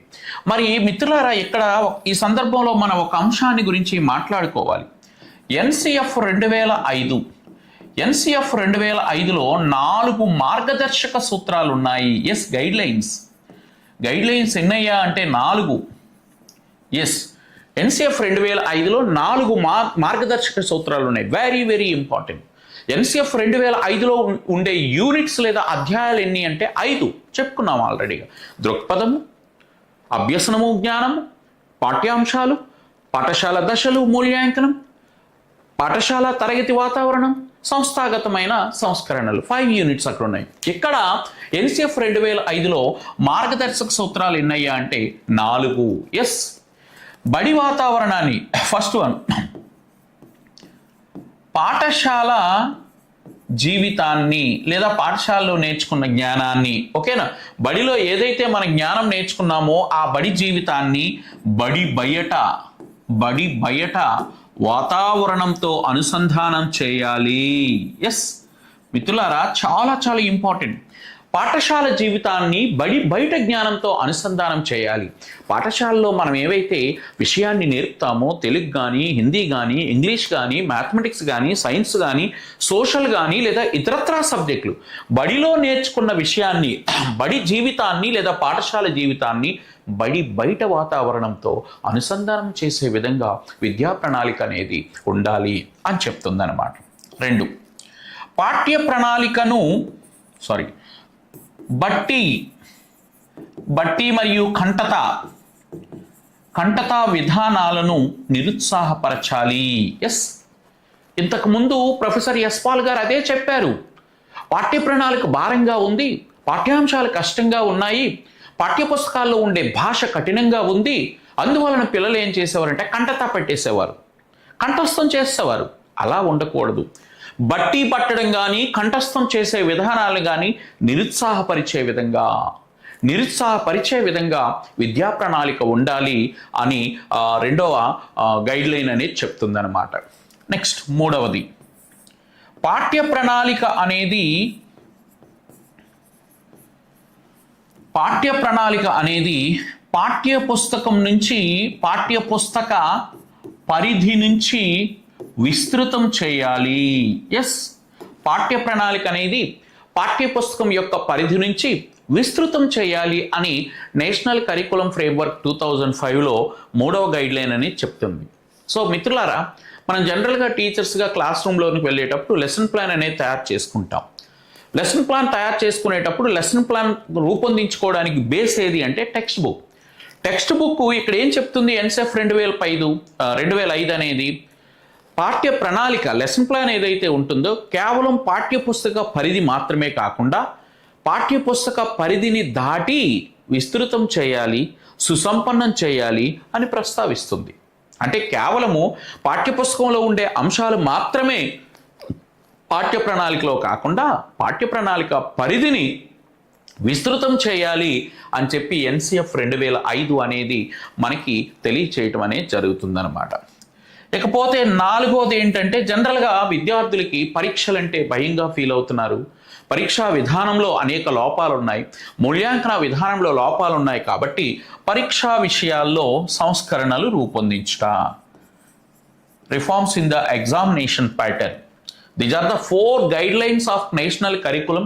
మరి మిత్రులారా, ఇక్కడ ఈ సందర్భంలో మనం ఒక అంశాన్ని గురించి మాట్లాడుకోవాలి. ఎన్సిఎఫ్ 2005 ఎన్సిఎఫ్ 2005లో 4 మార్గదర్శక సూత్రాలు ఉన్నాయి. ఎస్, గైడ్ లైన్స్ ఎన్నయ్యా అంటే 4. ఎస్, ఎన్సిఎఫ్ 2005లో 4 మార్గదర్శక సూత్రాలు ఉన్నాయి. Very very important. ఎన్సిఎఫ్ 2005లో ఉండే యూనిట్స్ లేదా అధ్యాయాలు ఎన్ని అంటే 5 చెప్పుకున్నాం ఆల్రెడీగా. దృక్పథము, అభ్యసనము, జ్ఞానము, పాఠ్యాంశాలు, పాఠశాల దశలు, మూల్యాంకనం, పాఠశాల తరగతి వాతావరణం, సంస్థాగతమైన సంస్కరణలు. 5 యూనిట్స్ అక్కడ ఉన్నాయి. ఇక్కడ ఎన్సిఎఫ్ 2005లో మార్గదర్శక సూత్రాలు ఎన్నయ్యా అంటే 4. ఎస్, బడి వాతావరణాన్ని, ఫస్ట్ వన్, పాఠశాల జీవితాన్ని లేదా పాఠశాలలో నేర్చుకున్న జ్ఞానాన్ని, ఓకేనా, బడిలో ఏదైతే మన జ్ఞానం నేర్చుకున్నామో ఆ బడి జీవితాన్ని బడి బయట వాతావరణంతో అనుసంధానం చేయాలి. ఎస్ మిత్రులారా, చాలా చాలా ఇంపార్టెంట్. పాఠశాల జీవితాన్ని బయట జ్ఞానంతో అనుసంధానం చేయాలి. పాఠశాలలో మనం ఏవైతే విషయాన్ని నేర్పుతామో, తెలుగు కానీ, హిందీ కానీ, ఇంగ్లీష్ కానీ, మ్యాథమెటిక్స్ కానీ, సైన్స్ కానీ, సోషల్ కానీ లేదా ఇతరత్రా సబ్జెక్టులు, బడిలో నేర్చుకున్న విషయాన్ని, బడి జీవితాన్ని లేదా పాఠశాల జీవితాన్ని బయట వాతావరణంతో అనుసంధానం చేసే విధంగా విద్యా ప్రణాళిక అనేది ఉండాలి అని చెప్తుందన్నమాట. 2, పాఠ్య ప్రణాళికను బట్టి మరియు కంటత విధానాలను నిరుత్సాహపరచాలి. ఎస్, ఇంతకుముందు ప్రొఫెసర్ పాల్ గారు అదే చెప్పారు. పాఠ్య ప్రణాళిక భారంగా ఉంది, పాఠ్యాంశాలు కష్టంగా ఉన్నాయి, పాఠ్యపుస్తకాల్లో ఉండే భాష కఠినంగా ఉంది, అందువలన పిల్లలు ఏం చేసేవారంటే కంటత పెట్టేసేవారు, కంఠస్థం చేసేవారు. అలా ఉండకూడదు. బట్టి పట్టడం కానీ, కంఠస్థం చేసే విధానాలు కానీ నిరుత్సాహపరిచే విధంగా విద్యా ప్రణాళిక ఉండాలి అని 2వ గైడ్ లైన్ అనేది చెప్తుందన్నమాట. నెక్స్ట్ 3వది, పాఠ్య ప్రణాళిక అనేది పాఠ్యపుస్తక పరిధి నుంచి విస్తృతం చేయాలి. ఎస్, పాఠ్య ప్రణాళిక అనేది పాఠ్యపుస్తకం యొక్క పరిధి నుంచి విస్తృతం చేయాలి అని నేషనల్ కరికులం ఫ్రేమ్వర్క్ 2005లో 3వ గైడ్ లైన్ అని చెప్తుంది. సో మిత్రులారా, మనం జనరల్గా టీచర్స్గా క్లాస్ రూమ్లోకి వెళ్ళేటప్పుడు లెసన్ ప్లాన్ అనేది తయారు చేసుకుంటాం. లెసన్ ప్లాన్ తయారు చేసుకునేటప్పుడు లెసన్ ప్లాన్ రూపొందించుకోవడానికి బేస్ ఏది అంటే టెక్స్ట్ బుక్. ఇక్కడ ఏం చెప్తుంది ఎన్సిఎఫ్ 2005 అనేది పాఠ్య ప్రణాళిక, లెసన్ ప్లాన్ ఏదైతే ఉంటుందో కేవలం పాఠ్యపుస్తక పరిధి మాత్రమే కాకుండా పాఠ్యపుస్తక పరిధిని దాటి విస్తృతం చేయాలి, సుసంపన్నం చేయాలి అని ప్రస్తావిస్తుంది. అంటే కేవలము పాఠ్యపుస్తకంలో ఉండే అంశాలు మాత్రమే పాఠ్య ప్రణాళికలో కాకుండా పాఠ్య ప్రణాళిక పరిధిని విస్తృతం చేయాలి అని చెప్పి ఎన్సిఎఫ్ 2005 అనేది మనకి తెలియచేయటం అనేది జరుగుతుందన్నమాట. ఇకపోతే 4వది ఏంటంటే, జనరల్గా విద్యార్థులకి పరీక్షలంటే భయంగా ఫీల్ అవుతున్నారు. పరీక్షా విధానంలో అనేక లోపాలు ఉన్నాయి, మూల్యాంకన విధానంలో లోపాలు ఉన్నాయి. కాబట్టి పరీక్షా విషయాల్లో సంస్కరణలు రూపొందించుట, reforms in the examination pattern. These are the 4 guidelines of national curriculum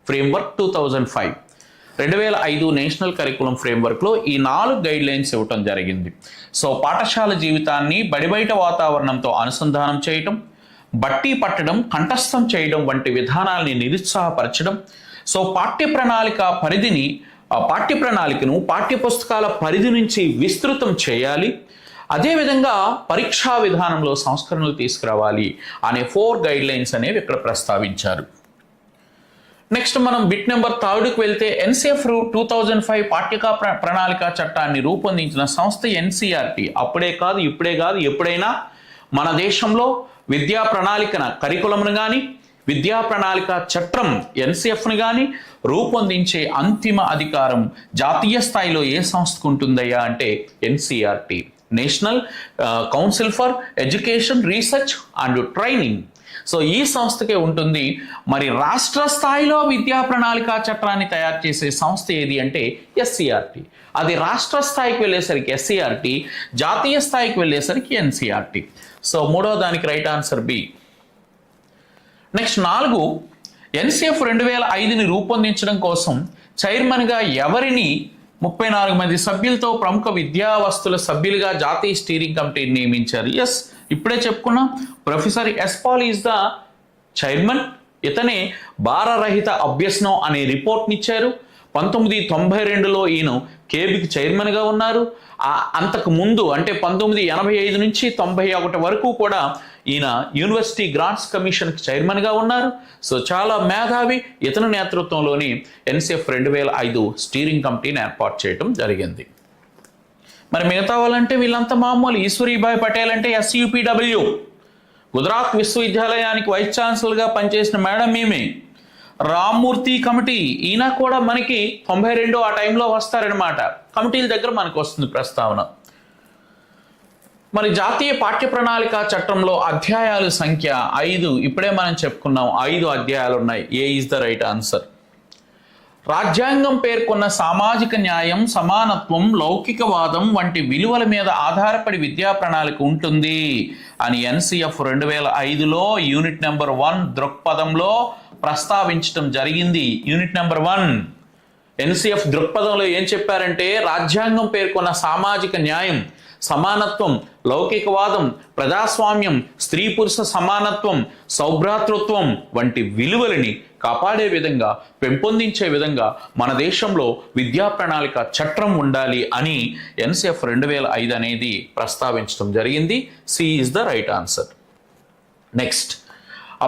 framework 2005. 2005 national curriculum ఫ్రేమ్వర్క్లో ఈ 4 గైడ్లైన్స్ ఇవ్వటం జరిగింది. సో పాఠశాల జీవితాన్ని బయట వాతావరణంతో అనుసంధానం చేయటం, బట్టి పట్టడం, కంఠస్థం చేయడం వంటి విధానాల్ని నిరుత్సాహపరచడం. సో పాఠ్య ప్రణాళికను పాఠ్యపుస్తకాల పరిధి నుంచి విస్తృతం చేయాలి. అదేవిధంగా పరీక్షా విధానంలో సంస్కరణలు తీసుకురావాలి అనే 4 గైడ్లైన్స్ అనేవి ఇక్కడ ప్రస్తావించారు. నెక్స్ట్ మనం బిట్ నెంబర్ 3కి వెళ్తే, ఎన్సిఎఫ్ 2005 పాఠ్యక ప్రణాళిక చట్టాన్ని రూపొందించిన సంస్థ ఎన్సిఆర్టీ. అప్పుడే కాదు, ఇప్పుడే కాదు, ఎప్పుడైనా మన దేశంలో విద్యా ప్రణాళికన, కరికులంను కానీ విద్యా ప్రణాళిక చట్టం ఎన్సిఎఫ్ని కానీ రూపొందించే అంతిమ అధికారం జాతీయ స్థాయిలో ఏ సంస్థకు ఉంటుందయ్యా అంటే NCERT, national council for education research and training. So ఈ సంస్థకే ఉంటుంది. మరి రాష్ట్ర స్థాయిలో విద్యా ప్రణాళిక చట్టాన్ని తయారు చేసే సంస్థ ఏది అంటే ఎస్సిఆర్టి. అది రాష్ట్ర స్థాయికి వెళ్ళేసరికి ఎస్సిఆర్టి, జాతీయ స్థాయికి వెళ్ళేసరికి ఎన్సిఆర్టి. సో మూడో దానికి right answer B. Next 4, NCF 2005ని రూపొందించడం కోసం చైర్మన్గా ఎవరిని 34 మంది సభ్యులతో ప్రముఖ విద్యా వస్తుల సభ్యులుగా జాతీయ స్టీరింగ్ కమిటీని నియమించారు? ఎస్, ఇప్పుడే చెప్పుకున్నాం. Professor yes Pal is the chairman. ఇతనే భారరహిత అభ్యసనం అనే రిపోర్ట్నిచ్చారు. 1992లో ఈయన కేబికి చైర్మన్గా ఉన్నారు. అంతకు ముందు అంటే 1985 నుంచి 91 వరకు కూడా ఈయన యూనివర్సిటీ గ్రాంట్స్ కమిషన్కి చైర్మన్గా ఉన్నారు. సో చాలా మేధావి. ఇతని నేతృత్వంలోని ఎన్సిఎఫ్ 2005 స్టీరింగ్ కమిటీని ఏర్పాటు చేయడం జరిగింది. మరి మిగతా వాళ్ళంటే వీళ్ళంతా మామూలు. ఈశ్వరీభాయ్ పటేల్ అంటే ఎస్యూపీడబ్ల్యూ, గుజరాత్ విశ్వవిద్యాలయానికి వైస్ ఛాన్సలర్గా పనిచేసిన మేడం ఈమె. రామ్మూర్తి కమిటీ, ఈయన కూడా మనకి 92 ఆ టైంలో వస్తారనమాట. కమిటీల దగ్గర మనకు వస్తుంది ప్రస్తావన. మరి జాతీయ పాఠ్య ప్రణాళిక చట్టంలో అధ్యాయాల సంఖ్య 5. ఇప్పుడే మనం చెప్పుకున్నాం 5 అధ్యాయాలు ఉన్నాయి. ఏ ఈజ్ ద రైట్ ఆన్సర్. రాజ్యాంగం పేర్కొన్న సామాజిక న్యాయం, సమానత్వం, లౌకికవాదం వంటి విలువల మీద ఆధారపడి విద్యా ప్రణాళిక ఉంటుంది అని ఎన్సిఎఫ్ 2005లో యూనిట్ నెంబర్ 1 దృక్పథంలో ప్రస్తావించడం జరిగింది. యూనిట్ నెంబర్ 1 ఎన్సిఎఫ్ దృక్పథంలో ఏం చెప్పారంటే రాజ్యాంగం పేర్కొన్న సామాజిక న్యాయం, సమానత్వం, లౌకికవాదం, ప్రజాస్వామ్యం, స్త్రీ పురుష సమానత్వం, సౌభ్రాతృత్వం వంటి విలువలని కాపాడే విధంగా, పెంపొందించే విధంగా మన దేశంలో విద్యా ప్రణాళిక చట్టం ఉండాలి అని ఎన్సిఎఫ్ 2005 అనేది ప్రస్తావించడం జరిగింది. C is the right answer. Next,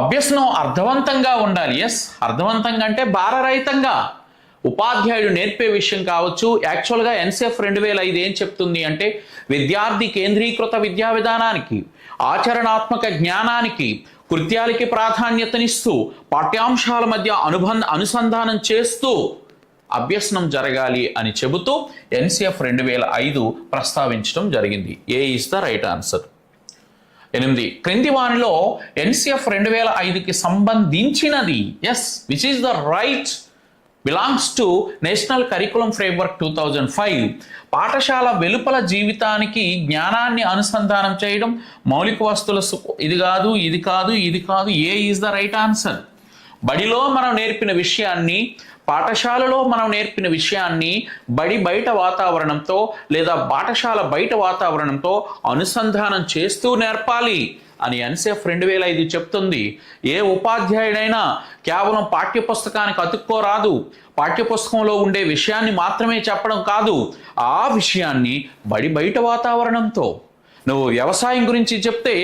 అభ్యసనం అర్థవంతంగా ఉండాలి. ఎస్, అర్థవంతంగా అంటే భారరహితంగా. ఉపాధ్యాయుడు నేర్పే విషయం కావచ్చు. యాక్చువల్గా ఎన్సిఎఫ్ 2005 ఏం చెప్తుంది అంటే విద్యార్థి కేంద్రీకృత విద్యా విధానానికి, ఆచరణాత్మక జ్ఞానానికి, కృత్యాలకి ప్రాధాన్యతనిస్తూ పాఠ్యాంశాల మధ్య అనుసంధానం చేస్తూ అభ్యసనం జరగాలి అని చెబుతూ ఎన్సిఎఫ్ 2005 ప్రస్తావించడం జరిగింది. A is the right answer. 8, క్రింది వానిలో ఎన్సిఎఫ్ 2005కి సంబంధించినది yes which is the right belongs to national curriculum framework 2005. పాఠశాల వెలుపల జీవితానికి జ్ఞానాన్ని అనుసంధానం చేయడం, మౌలిక వస్తువుల ఇది కాదు, ఇది కాదు, ఇది కాదు. ఏ ఈజ్ ద రైట్ ఆన్సర్. బడిలో మనం నేర్పిన విషయాన్ని, పాఠశాలలో మనం నేర్పిన విషయాన్ని బడి బయట వాతావరణంతో లేదా పాఠశాల బయట వాతావరణంతో అనుసంధానం చేస్తూ నేర్పాలి అని ఎన్సిఎఫ్ 2005 చెప్తుంది. ఏ ఉపాధ్యాయుడైనా కేవలం పాఠ్యపుస్తకానికి అతుక్కోరాదు. పాఠ్యపుస్తకంలో ఉండే విషయాన్ని మాత్రమే చెప్పడం కాదు, ఆ విషయాన్ని బడి బయట వాతావరణంతో. నువ్వు వ్యవసాయం గురించి చెప్తే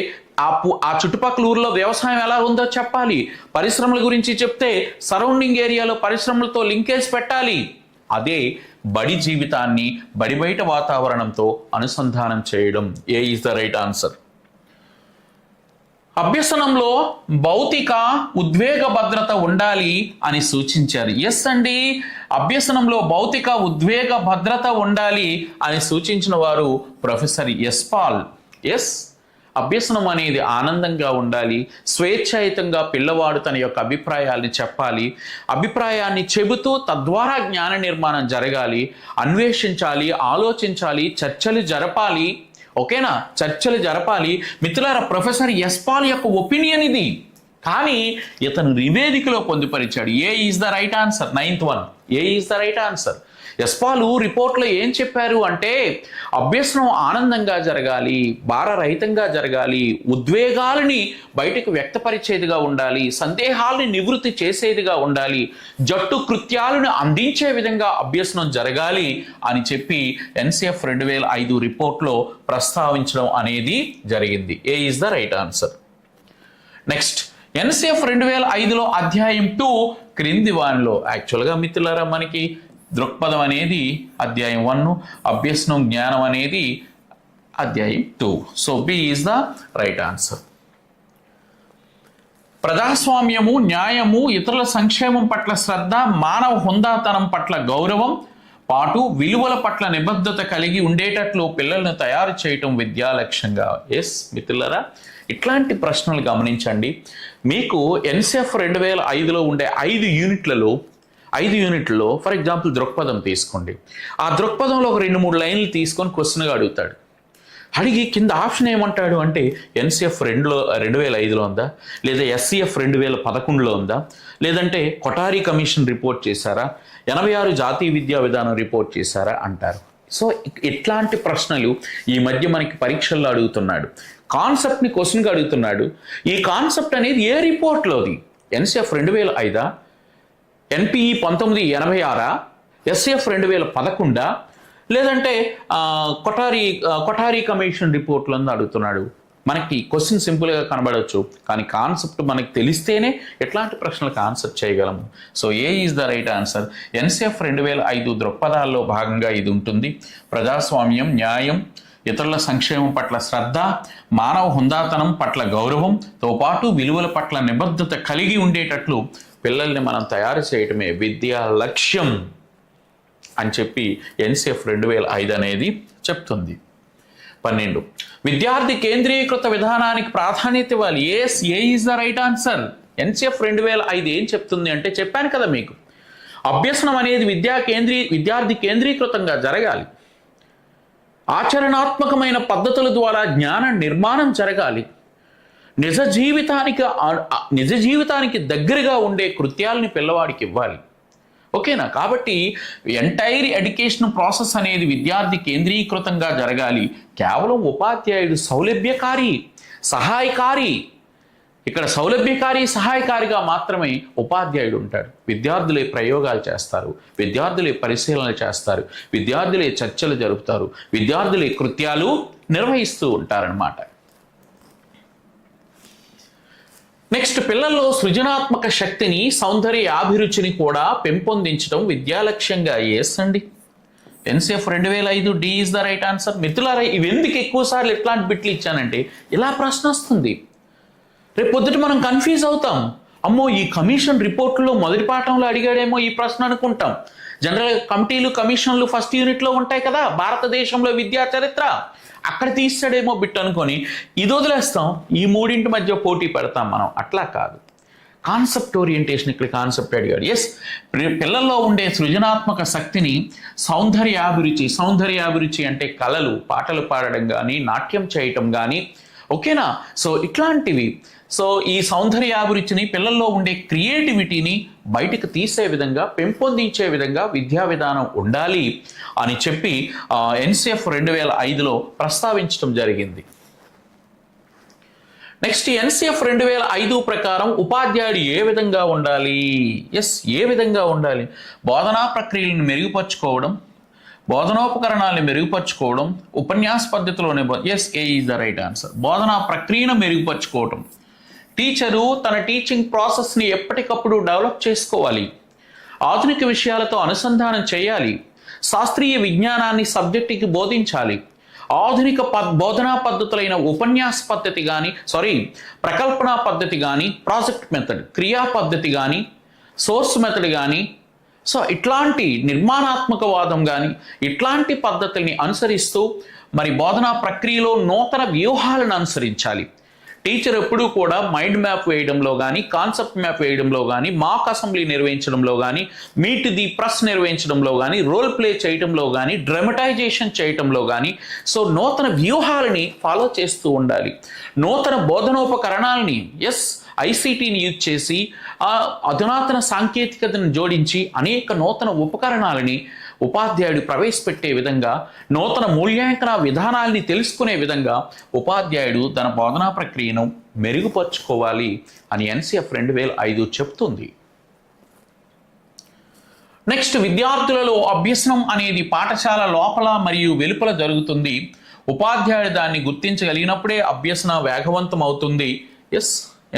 ఆ చుట్టుపక్కల ఊర్లో వ్యవసాయం ఎలా ఉందో చెప్పాలి. పరిశ్రమల గురించి చెప్తే సరౌండింగ్ ఏరియాలో పరిశ్రమలతో లింకేజ్ పెట్టాలి. అదే బడి జీవితాన్ని బడి బయట వాతావరణంతో అనుసంధానం చేయడం. ఏ ఈజ్ ద రైట్ ఆన్సర్. అభ్యసనంలో భౌతిక ఉద్వేగ భద్రత ఉండాలి అని సూచించారు. ఎస్ అండి, అభ్యసనంలో భౌతిక ఉద్వేగ భద్రత ఉండాలి అని సూచించిన వారు ప్రొఫెసర్ ఎస్ పాల్. ఎస్, అభ్యసనం అనేది ఆనందంగా ఉండాలి. స్వేచ్ఛాయుతంగా పిల్లవాడు తన యొక్క అభిప్రాయాల్ని చెప్పాలి. అభిప్రాయాన్ని చెబుతూ తద్వారా జ్ఞాన నిర్మాణం జరగాలి. అన్వేషించాలి, ఆలోచించాలి, చర్చలు జరపాలి. ఓకేనా, చర్చలు జరపాలి. మిత్రులారా, ప్రొఫెసర్ ఎస్ పాల్ యొక్క ఒపీనియన్ ఇది, కానీ ఇతను నివేదికలో పొందుపరిచాడు. A is the right answer. 9th one, A is the right answer. S Paul రిపోర్ట్లో ఏం చెప్పారు అంటే అభ్యసనం ఆనందంగా జరగాలి, భారరహితంగా జరగాలి, ఉద్వేగాలని బయటకు వ్యక్తపరిచేదిగా ఉండాలి, సందేహాలని నివృత్తి చేసేదిగా ఉండాలి, జట్టు కృత్యాలను అందించే విధంగా అభ్యసనం జరగాలి అని చెప్పి ఎన్సిఎఫ్ 2005 రిపోర్ట్లో ప్రస్తావించడం అనేది జరిగింది. A is the right answer. Next, NCF 2005లో అధ్యాయం 2 క్రింది వానిలో. యాక్చువల్గా మిత్రులారా, మనకి దృక్పథం అనేది అధ్యాయం 1, అభ్యసనం జ్ఞానం అనేది అధ్యాయం 2. So B is the right answer. ప్రజాస్వామ్యము, న్యాయము, ఇతరుల సంక్షేమం పట్ల శ్రద్ధ, మానవ హుందాతనం పట్ల గౌరవం పాటు విలువల పట్ల నిబద్ధత కలిగి ఉండేటట్లు పిల్లలను తయారు చేయటం విద్యా లక్ష్యంగా. ఎస్ మిత్రులారా, ఇట్లాంటి ప్రశ్నలు గమనించండి. మీకు ఎన్సిఎఫ్ 2005లో ఉండే 5 యూనిట్లలో ఫర్ ఎగ్జాంపుల్ దృక్పథం తీసుకోండి. ఆ దృక్పథంలో ఒక 2-3 లైన్లు తీసుకొని క్వశ్చన్గా అడుగుతాడు. అడిగి కింద ఆప్షన్ ఏమంటాడు అంటే ఎన్సిఎఫ్ 2005లో ఉందా, లేదా ఎస్సిఎఫ్ 2011లో ఉందా, లేదంటే కొఠారి కమిషన్ రిపోర్ట్ చేశారా, 86 జాతీయ విద్యా విధానం రిపోర్ట్ చేశారా అంటారు. సో ఇట్లాంటి ప్రశ్నలు ఈ మధ్య మనకి పరీక్షల్లో అడుగుతున్నాడు. కాన్సెప్ట్ని క్వశ్చన్గా అడుగుతున్నాడు. ఈ కాన్సెప్ట్ అనేది ఏ రిపోర్ట్లోది? ఎన్సిఎఫ్ 2005, ఎన్పిఈ 1986, ఎస్సిఎఫ్ 2011, లేదంటే కొఠారి కమిషన్ రిపోర్ట్లో అడుగుతున్నాడు. మనకి క్వశ్చన్ సింపుల్గా కనబడవచ్చు, కానీ కాన్సెప్ట్ మనకి తెలిస్తేనే ఎట్లాంటి ప్రశ్నలకు ఆన్సర్ చేయగలము. So A is the right answer? NCF 2005 దృక్పథాల్లో భాగంగా ఇది ఉంటుంది. ప్రజాస్వామ్యం, న్యాయం, ఇతరుల సంక్షేమం పట్ల శ్రద్ధ, మానవ హుందాతనం పట్ల గౌరవంతో పాటు విలువల పట్ల నిబద్ధత కలిగి ఉండేటట్లు పిల్లల్ని మనం తయారు చేయటమే విద్యా లక్ష్యం అని చెప్పి ఎన్సిఎఫ్ 2005 అనేది చెప్తుంది. 12, విద్యార్థి కేంద్రీకృత విధానానికి ప్రాధాన్యత ఇవ్వాలి. Yes, A is the right answer? NCF 2005 ఏం చెప్తుంది అంటే, చెప్పాను కదా మీకు, అభ్యసనం అనేది విద్యార్థి కేంద్రీకృతంగా జరగాలి. ఆచరణాత్మకమైన పద్ధతుల ద్వారా జ్ఞాన నిర్మాణం జరగాలి. నిజ జీవితానికి దగ్గరగా ఉండే కృత్యాలని పిల్లవాడికి ఇవ్వాలి. ఓకేనా? కాబట్టి ఎంటైర్ ఎడ్యుకేషన్ ప్రాసెస్ అనేది విద్యార్థి కేంద్రీకృతంగా జరగాలి. కేవలం ఉపాధ్యాయుడు సౌలభ్యకారి, సహాయకారి, ఇక్కడ సౌలభ్యకారి, సహాయకారిగా మాత్రమే ఉపాధ్యాయుడు ఉంటాడు. విద్యార్థులే ప్రయోగాలు చేస్తారు, విద్యార్థులే పరిశీలనలు చేస్తారు, విద్యార్థులే చర్చలు జరుపుతారు, విద్యార్థులే కృత్యాలు నిర్వహిస్తూ ఉంటారన్నమాట. నెక్స్ట్, పిల్లల్లో సృజనాత్మక శక్తిని, సౌందర్య అభిరుచిని కూడా పెంపొందించడం విద్యా లక్ష్యంగా. ఎస్ అండి, NCF 2005 D is the right answer. మిత్రులారా, ఇవి ఎందుకు ఎక్కువసార్లు ఎట్లాంటి బిట్లు ఇచ్చానంటే, ఇలా ప్రశ్న వస్తుంది. రేపు పొద్దుట మనం కన్ఫ్యూజ్ అవుతాం. అమ్మో, ఈ కమిషన్ రిపోర్టులో మొదటి పాఠంలో అడిగాడేమో ఈ ప్రశ్న అనుకుంటాం. జనరల్ కమిటీలు, కమిషన్లు ఫస్ట్ యూనిట్లో ఉంటాయి కదా, భారతదేశంలో విద్యా చరిత్ర, అక్కడ తీస్తాడేమో బిట్ అనుకొని ఇది వదిలేస్తాం. ఈ మూడింటి మధ్య పోటీ పెడతాం మనం. అట్లా కాదు, కాన్సెప్ట్ ఓరియంటేషన్. ఇక్కడ కాన్సెప్ట్ అడిగాడు. ఎస్, పిల్లల్లో ఉండే సృజనాత్మక శక్తిని, సౌందర్యాభిరుచి అంటే కళలు, పాటలు పాడడం కానీ, నాట్యం చేయటం కానీ, ఓకేనా? సో ఇట్లాంటివి. సో ఈ సౌందర్యాభిరుచిని, పిల్లల్లో ఉండే క్రియేటివిటీని బయటకు తీసే విధంగా, పెంపొందించే విధంగా విద్యా విధానం ఉండాలి అని చెప్పి ఎన్సిఎఫ్ 2005లో ప్రస్తావించడం జరిగింది. నెక్స్ట్, ఎన్సిఎఫ్ 2005 ప్రకారం ఉపాధ్యాయుడు ఏ విధంగా ఉండాలి? ఎస్, ఏ విధంగా ఉండాలి? బోధనా ప్రక్రియలను మెరుగుపరుచుకోవడం, బోధనోపకరణాలను మెరుగుపరుచుకోవడం, ఉపన్యాస పద్ధతిలోనే. Yes, A is the right answer. బోధనా ప్రక్రియను మెరుగుపరుచుకోవటం. టీచరు తన టీచింగ్ ప్రాసెస్ని ఎప్పటికప్పుడు డెవలప్ చేసుకోవాలి. ఆధునిక విషయాలతో అనుసంధానం చేయాలి. శాస్త్రీయ విజ్ఞానాన్ని సబ్జెక్టుకి బోధించాలి. ఆధునిక బోధనా పద్ధతులైన ఉపన్యాస పద్ధతి కానీ, ప్రకల్పన పద్ధతి కానీ, ప్రాజెక్ట్ మెథడ్, క్రియా పద్ధతి కానీ, సోర్స్ మెథడ్ కానీ, సో ఇట్లాంటి నిర్మాణాత్మకవాదం కానీ, ఇట్లాంటి పద్ధతుల్ని అనుసరిస్తూ మరి బోధనా ప్రక్రియలో నూతన వ్యూహాలను అనుసరించాలి. టీచర్ ఎప్పుడూ కూడా మైండ్ మ్యాప్ వేయడంలో కానీ, కాన్సెప్ట్ మ్యాప్ వేయడంలో కానీ, మాక్ అసెంబ్లీ నిర్వహించడంలో కానీ, మీట్ ది ప్రెస్ నిర్వహించడంలో కానీ, రోల్ ప్లే చేయడంలో కానీ, డ్రామటైజేషన్ చేయడంలో కానీ, సో నూతన వ్యూహాలని ఫాలో చేస్తూ ఉండాలి. నూతన బోధనోపకరణాలని, ఐసీటీని యూజ్ చేసి, అధునాతన సాంకేతికతను జోడించి అనేక నూతన ఉపకరణాలని ఉపాధ్యాయుడు ప్రవేశపెట్టే విధంగా, నూతన మూల్యాంకన విధానాల్ని తెలుసుకునే విధంగా ఉపాధ్యాయుడు తన బోధనా ప్రక్రియను మెరుగుపరుచుకోవాలి అని ఎన్సిఎఫ్ 2005 చెప్తుంది. నెక్స్ట్, విద్యార్థులలో అభ్యసనం అనేది పాఠశాల లోపల మరియు వెలుపల జరుగుతుంది. ఉపాధ్యాయుడు దాన్ని గుర్తించగలిగినప్పుడే అభ్యసన వేగవంతం అవుతుంది.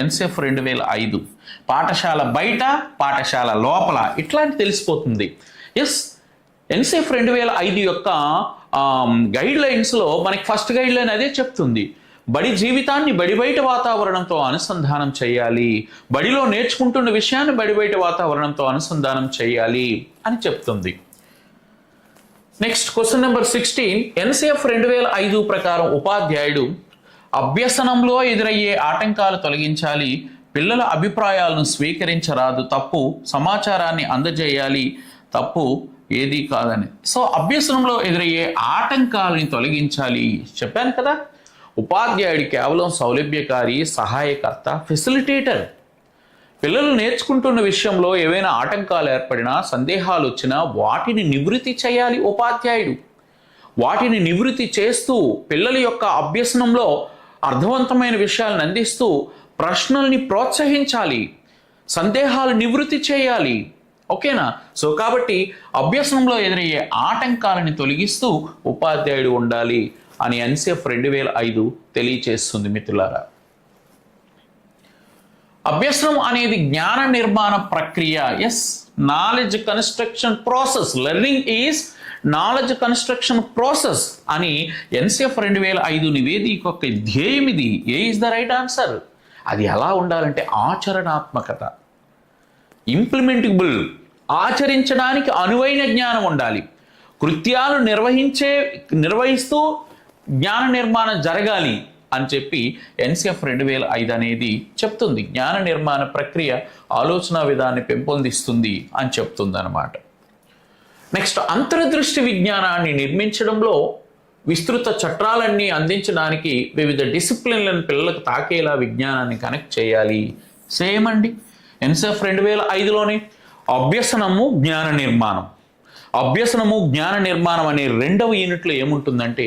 ఎన్సిఎఫ్ 2005. పాఠశాల బయట, పాఠశాల లోపల ఇట్లాంటి తెలిసిపోతుంది. ఎన్సిఎఫ్ 2005 యొక్క గైడ్ లైన్స్లో మనకి ఫస్ట్ గైడ్ లైన్ అదే చెప్తుంది. బడి జీవితాన్ని బడి బయట వాతావరణంతో అనుసంధానం చేయాలి, బడిలో నేర్చుకుంటున్న విషయాన్ని బడి బయట వాతావరణంతో అనుసంధానం చేయాలి అని చెప్తుంది. Next question number 16. ఎన్సిఎఫ్ 2005 ప్రకారం ఉపాధ్యాయుడు అభ్యసనంలో ఎదురయ్యే ఆటంకాలు తొలగించాలి, పిల్లల అభిప్రాయాలను స్వీకరించరాదు, తప్పు సమాచారాన్ని అందజేయాలి, తప్పు ఏది కాదని. సో అభ్యసనంలో ఎదురయ్యే ఆటంకాలని తొలగించాలి చెప్పాను కదా. ఉపాధ్యాయుడు కేవలం సౌలభ్యకారి, సహాయకర్త, ఫెసిలిటేటర్. పిల్లలు నేర్చుకుంటున్న విషయంలో ఏవైనా ఆటంకాలు ఏర్పడినా, సందేహాలు వచ్చినా వాటిని నివృత్తి చేయాలి ఉపాధ్యాయుడు. వాటిని నివృత్తి చేస్తూ పిల్లల యొక్క అభ్యసనంలో అర్థవంతమైన విషయాలను అందిస్తూ ప్రశ్నల్ని ప్రోత్సహించాలి, సందేహాలు నివృత్తి చేయాలి. ఓకేనా? సో కాబట్టి అభ్యసనంలో ఎదురయ్యే ఆటంకాలని తొలగిస్తూ ఉపాధ్యాయుడు ఉండాలి అని ఎన్సిఎఫ్ 2005 తెలియచేస్తుంది మిత్రులారా. అభ్యసనం అనేది జ్ఞాన నిర్మాణ ప్రక్రియ. Yes, knowledge construction process. Learning is knowledge construction process అని ఎన్సిఎఫ్ 2005 నివేదిక యొక్క ధ్యేయం ఇది. A is the right answer? అది ఎలా ఉండాలంటే ఆచరణాత్మకత, ఇంప్లిమెంటబుల్, ఆచరించడానికి అనువైన జ్ఞానం ఉండాలి. కృత్యాలు నిర్వహిస్తూ జ్ఞాన నిర్మాణం జరగాలి అని చెప్పి ఎన్సిఎఫ్ 2005 అనేది చెప్తుంది. జ్ఞాన నిర్మాణ ప్రక్రియ ఆలోచన విధాన్ని పెంపొందిస్తుంది అని చెప్తుంది అన్నమాట. నెక్స్ట్, అంతర్దృష్టి విజ్ఞానాన్ని నిర్మించడంలో విస్తృత చట్టాలన్నీ అందించడానికి వివిధ డిసిప్లిన్లను పిల్లలకు తాకేలా విజ్ఞానాన్ని కనెక్ట్ చేయాలి. సేమ్ అండి, ఎన్సిఎఫ్ 2005లోనే అభ్యసనము జ్ఞాన నిర్మాణం. అభ్యసనము జ్ఞాన నిర్మాణం అనే 2వ యూనిట్లో ఏముంటుందంటే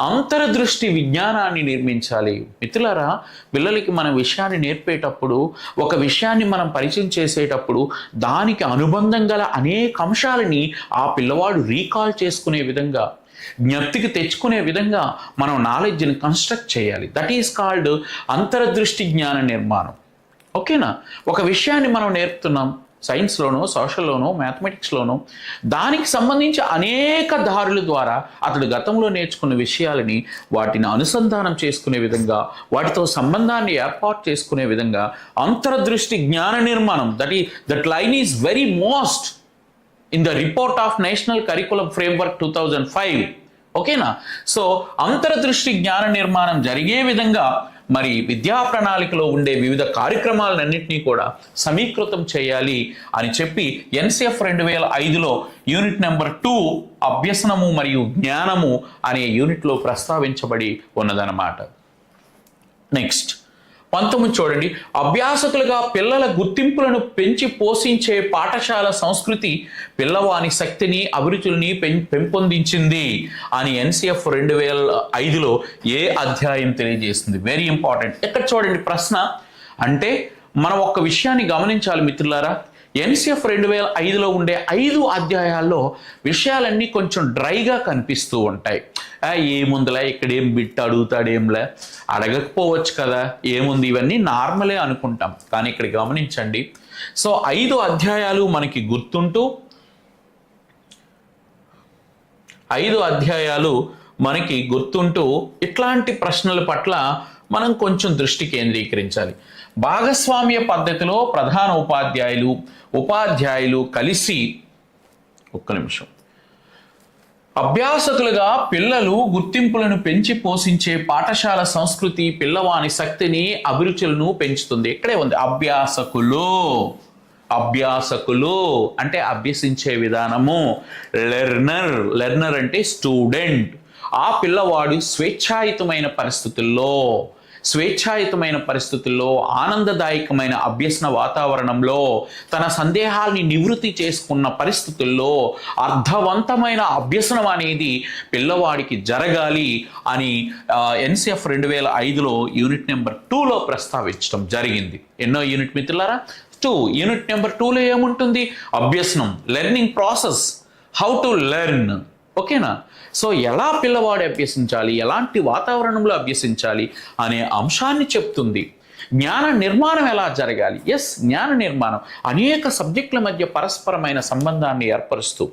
అంతర్దృష్టి విజ్ఞానాన్ని నిర్మించాలి. మిత్రులారా, పిల్లలకి మన విషయాన్ని నేర్పేటప్పుడు, ఒక విషయాన్ని మనం పరిచయం చేసేటప్పుడు దానికి అనుబంధం గల అనేక అంశాలని ఆ పిల్లవాడు రీకాల్ చేసుకునే విధంగా, జ్ఞప్తికి తెచ్చుకునే విధంగా మనం నాలెడ్జ్ని కన్స్ట్రక్ట్ చేయాలి. దట్ ఈస్ కాల్డ్ అంతర్దృష్టి జ్ఞాన నిర్మాణం. ఓకేనా? ఒక విషయాన్ని మనం నేర్పుతున్నాం, సైన్స్లోనో, సోషల్లోనో, మ్యాథమెటిక్స్లోనో, దానికి సంబంధించి అనేక దారుల ద్వారా అతడు గతంలో నేర్చుకున్న విషయాలని వాటిని అనుసంధానం చేసుకునే విధంగా, వాటితో సంబంధాన్ని ఏర్పాటు చేసుకునే విధంగా అంతర్దృష్టి జ్ఞాన నిర్మాణం. That line is very most in the report of national curriculum framework 2005. ఓకేనా? సో అంతర్దృష్టి జ్ఞాన నిర్మాణం జరిగే విధంగా మరి విద్యా ప్రణాళికలో ఉండే వివిధ కార్యక్రమాలన్నింటినీ కూడా సమీకృతం చేయాలి అని చెప్పి ఎన్సిఎఫ్ 2005లో యూనిట్ నెంబర్ 2 అభ్యసనము మరియు జ్ఞానము అనే యూనిట్లో ప్రస్తావించబడి ఉన్నదన్నమాట. నెక్స్ట్ 19 చూడండి. అభ్యాసకులుగా పిల్లల గుర్తింపులను పెంచి పోషించే పాఠశాల సంస్కృతి పిల్లవాని శక్తిని, అభిరుచుల్ని పెంపొందించింది అని ఎన్సిఎఫ్ 2005లో ఏ అధ్యాయం తెలియజేస్తుంది? Very important. ఇక్కడ చూడండి ప్రశ్న. అంటే మనం ఒక్క విషయాన్ని గమనించాలి మిత్రులారా. ఎన్సిఎఫ్ 2005లో ఉండే 5 అధ్యాయాల్లో విషయాలన్నీ కొంచెం డ్రైగా కనిపిస్తూ ఉంటాయి. ఏముందిలే, ఇక్కడ ఏం బిట్ అడుగుతాడేంలే, అడగకపోవచ్చు కదా, ఏముంది, ఇవన్నీ నార్మలే అనుకుంటాం. కానీ ఇక్కడ గమనించండి. సో 5 అధ్యాయాలు మనకి గుర్తుంటూ 5 అధ్యాయాలు మనకి గుర్తుంటూ ఇట్లాంటి ప్రశ్నల పట్ల మనం కొంచెం దృష్టి కేంద్రీకరించాలి. భాగస్వామ్య పద్ధతిలో ప్రధాన ఉపాధ్యాయులు కలిసి, ఒక్క నిమిషం, అభ్యాసకులుగా పిల్లలు గుర్తింపులను పెంచి పోషించే పాఠశాల సంస్కృతి పిల్లవాని శక్తిని, అభిరుచులను పెంచుతుంది. ఇక్కడే ఉంది అభ్యాసకులు అంటే అభ్యసించే విధానము. లెర్నర్ అంటే స్టూడెంట్. ఆ పిల్లవాడు స్వేచ్ఛాయుతమైన పరిస్థితుల్లో ఆనందదాయకమైన అభ్యసన వాతావరణంలో తన సందేహాల్ని నివృత్తి చేసుకున్న పరిస్థితుల్లో అర్థవంతమైన అభ్యసనం అనేది పిల్లవాడికి జరగాలి అని ఎన్సిఎఫ్ 2005లో యూనిట్ నెంబర్ 2లో ప్రస్తావించడం జరిగింది. ఎన్నో యూనిట్ మిత్రులారా? 2. యూనిట్ నెంబర్ 2లో ఏముంటుంది? అభ్యసనం, learning process, how to learn. ఓకేనా? సో ఎలా పిల్లవాడు అభ్యసించాలి, ఎలాంటి వాతావరణంలో అభ్యసించాలి అనే అంశాన్ని చెప్తుంది. జ్ఞాన నిర్మాణం ఎలా జరగాలి? ఎస్, జ్ఞాన నిర్మాణం అనేక సబ్జెక్టుల మధ్య పరస్పరమైన సంబంధాన్ని ఏర్పరుస్తూ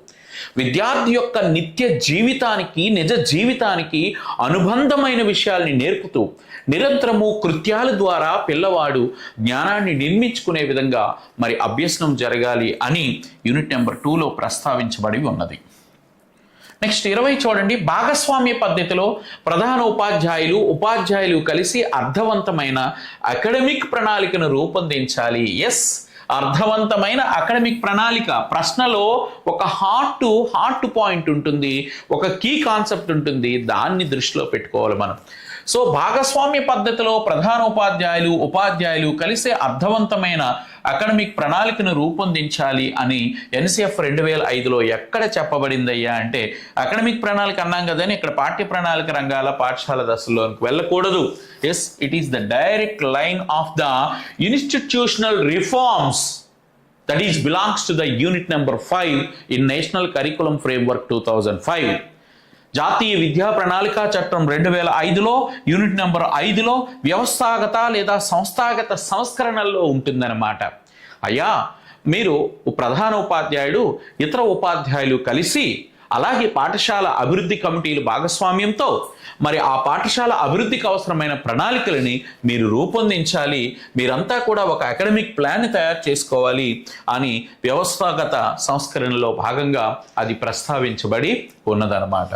విద్యార్థి యొక్క నిత్య జీవితానికి, నిజ జీవితానికి అనుబంధమైన విషయాల్ని నేర్పుతూ నిరంతరము కృత్యాల ద్వారా పిల్లవాడు జ్ఞానాన్ని నిర్మించుకునే విధంగా మరి అభ్యసనం జరగాలి అని యూనిట్ నెంబర్ 2లో ప్రస్తావించబడి ఉన్నది. నెక్స్ట్ 20 చూడండి. భాగస్వామ్య పద్ధతిలో ప్రధాన ఉపాధ్యాయులు కలిసి అర్థవంతమైన అకాడమిక్ ప్రణాళికను రూపొందించాలి. అర్థవంతమైన అకాడమిక్ ప్రణాళిక. ప్రశ్నలో ఒక హార్ట్ పాయింట్ ఉంటుంది, ఒక కీ కాన్సెప్ట్ ఉంటుంది, దాన్ని దృష్టిలో పెట్టుకోవాలి మనం. సో భాగస్వామ్య పద్ధతిలో ప్రధాన ఉపాధ్యాయులు కలిసే అర్థవంతమైన అకాడమిక్ ప్రణాళికను రూపొందించాలి అని ఎన్సిఎఫ్ 2005లో ఎక్కడ చెప్పబడిందయ్యా అంటే, అకాడమిక్ ప్రణాళిక అన్నాం కదని ఇక్కడ పాఠ్య ప్రణాళిక రంగాల పాఠశాల దశలోకి వెళ్ళకూడదు. It is the direct line of the institutional reforms that is belongs to the unit number 5 in National Curriculum Framework 2005. జాతీయ విద్యా ప్రణాళిక చట్టం 2005లో యూనిట్ నెంబర్ 5లో వ్యవస్థాగత లేదా సంస్థాగత సంస్కరణల్లో ఉంటుందన్నమాట. అయ్యా, మీరు ప్రధాన ఉపాధ్యాయుడు, ఇతర ఉపాధ్యాయులు కలిసి, అలాగే పాఠశాల అభివృద్ధి కమిటీలు భాగస్వామ్యంతో మరి ఆ పాఠశాల అభివృద్ధికి అవసరమైన ప్రణాళికలని మీరు రూపొందించాలి. మీరంతా కూడా ఒక అకాడమిక్ ప్లాన్ తయారు చేసుకోవాలి అని వ్యవస్థాగత సంస్కరణలో భాగంగా అది ప్రస్తావించబడి ఉన్నదన్నమాట.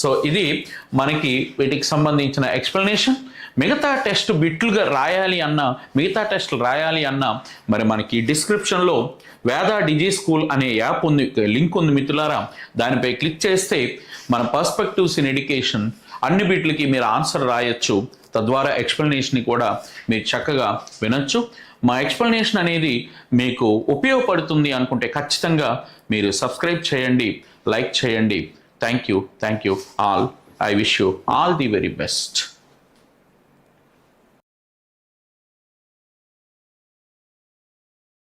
సో ఇది మనకి వీటికి సంబంధించిన ఎక్స్ప్లెనేషన్. మిగతా టెస్టులు రాయాలి అన్న మరి మనకి డిస్క్రిప్షన్లో వేద డిజి స్కూల్ అనే యాప్ ఉంది, లింక్ ఉంది మిత్రులారా. దానిపై క్లిక్ చేస్తే మన పర్స్పెక్టివ్స్ ఇన్ ఎడ్యుకేషన్ అన్ని బిట్లకి మీరు ఆన్సర్ రాయొచ్చు. తద్వారా ఎక్స్ప్లెనేషన్ని కూడా మీరు చక్కగా వినొచ్చు. మా ఎక్స్ప్లెనేషన్ అనేది మీకు ఉపయోగపడుతుంది అనుకుంటే ఖచ్చితంగా మీరు సబ్స్క్రైబ్ చేయండి, లైక్ చేయండి. Thank you all. I wish you all the very best.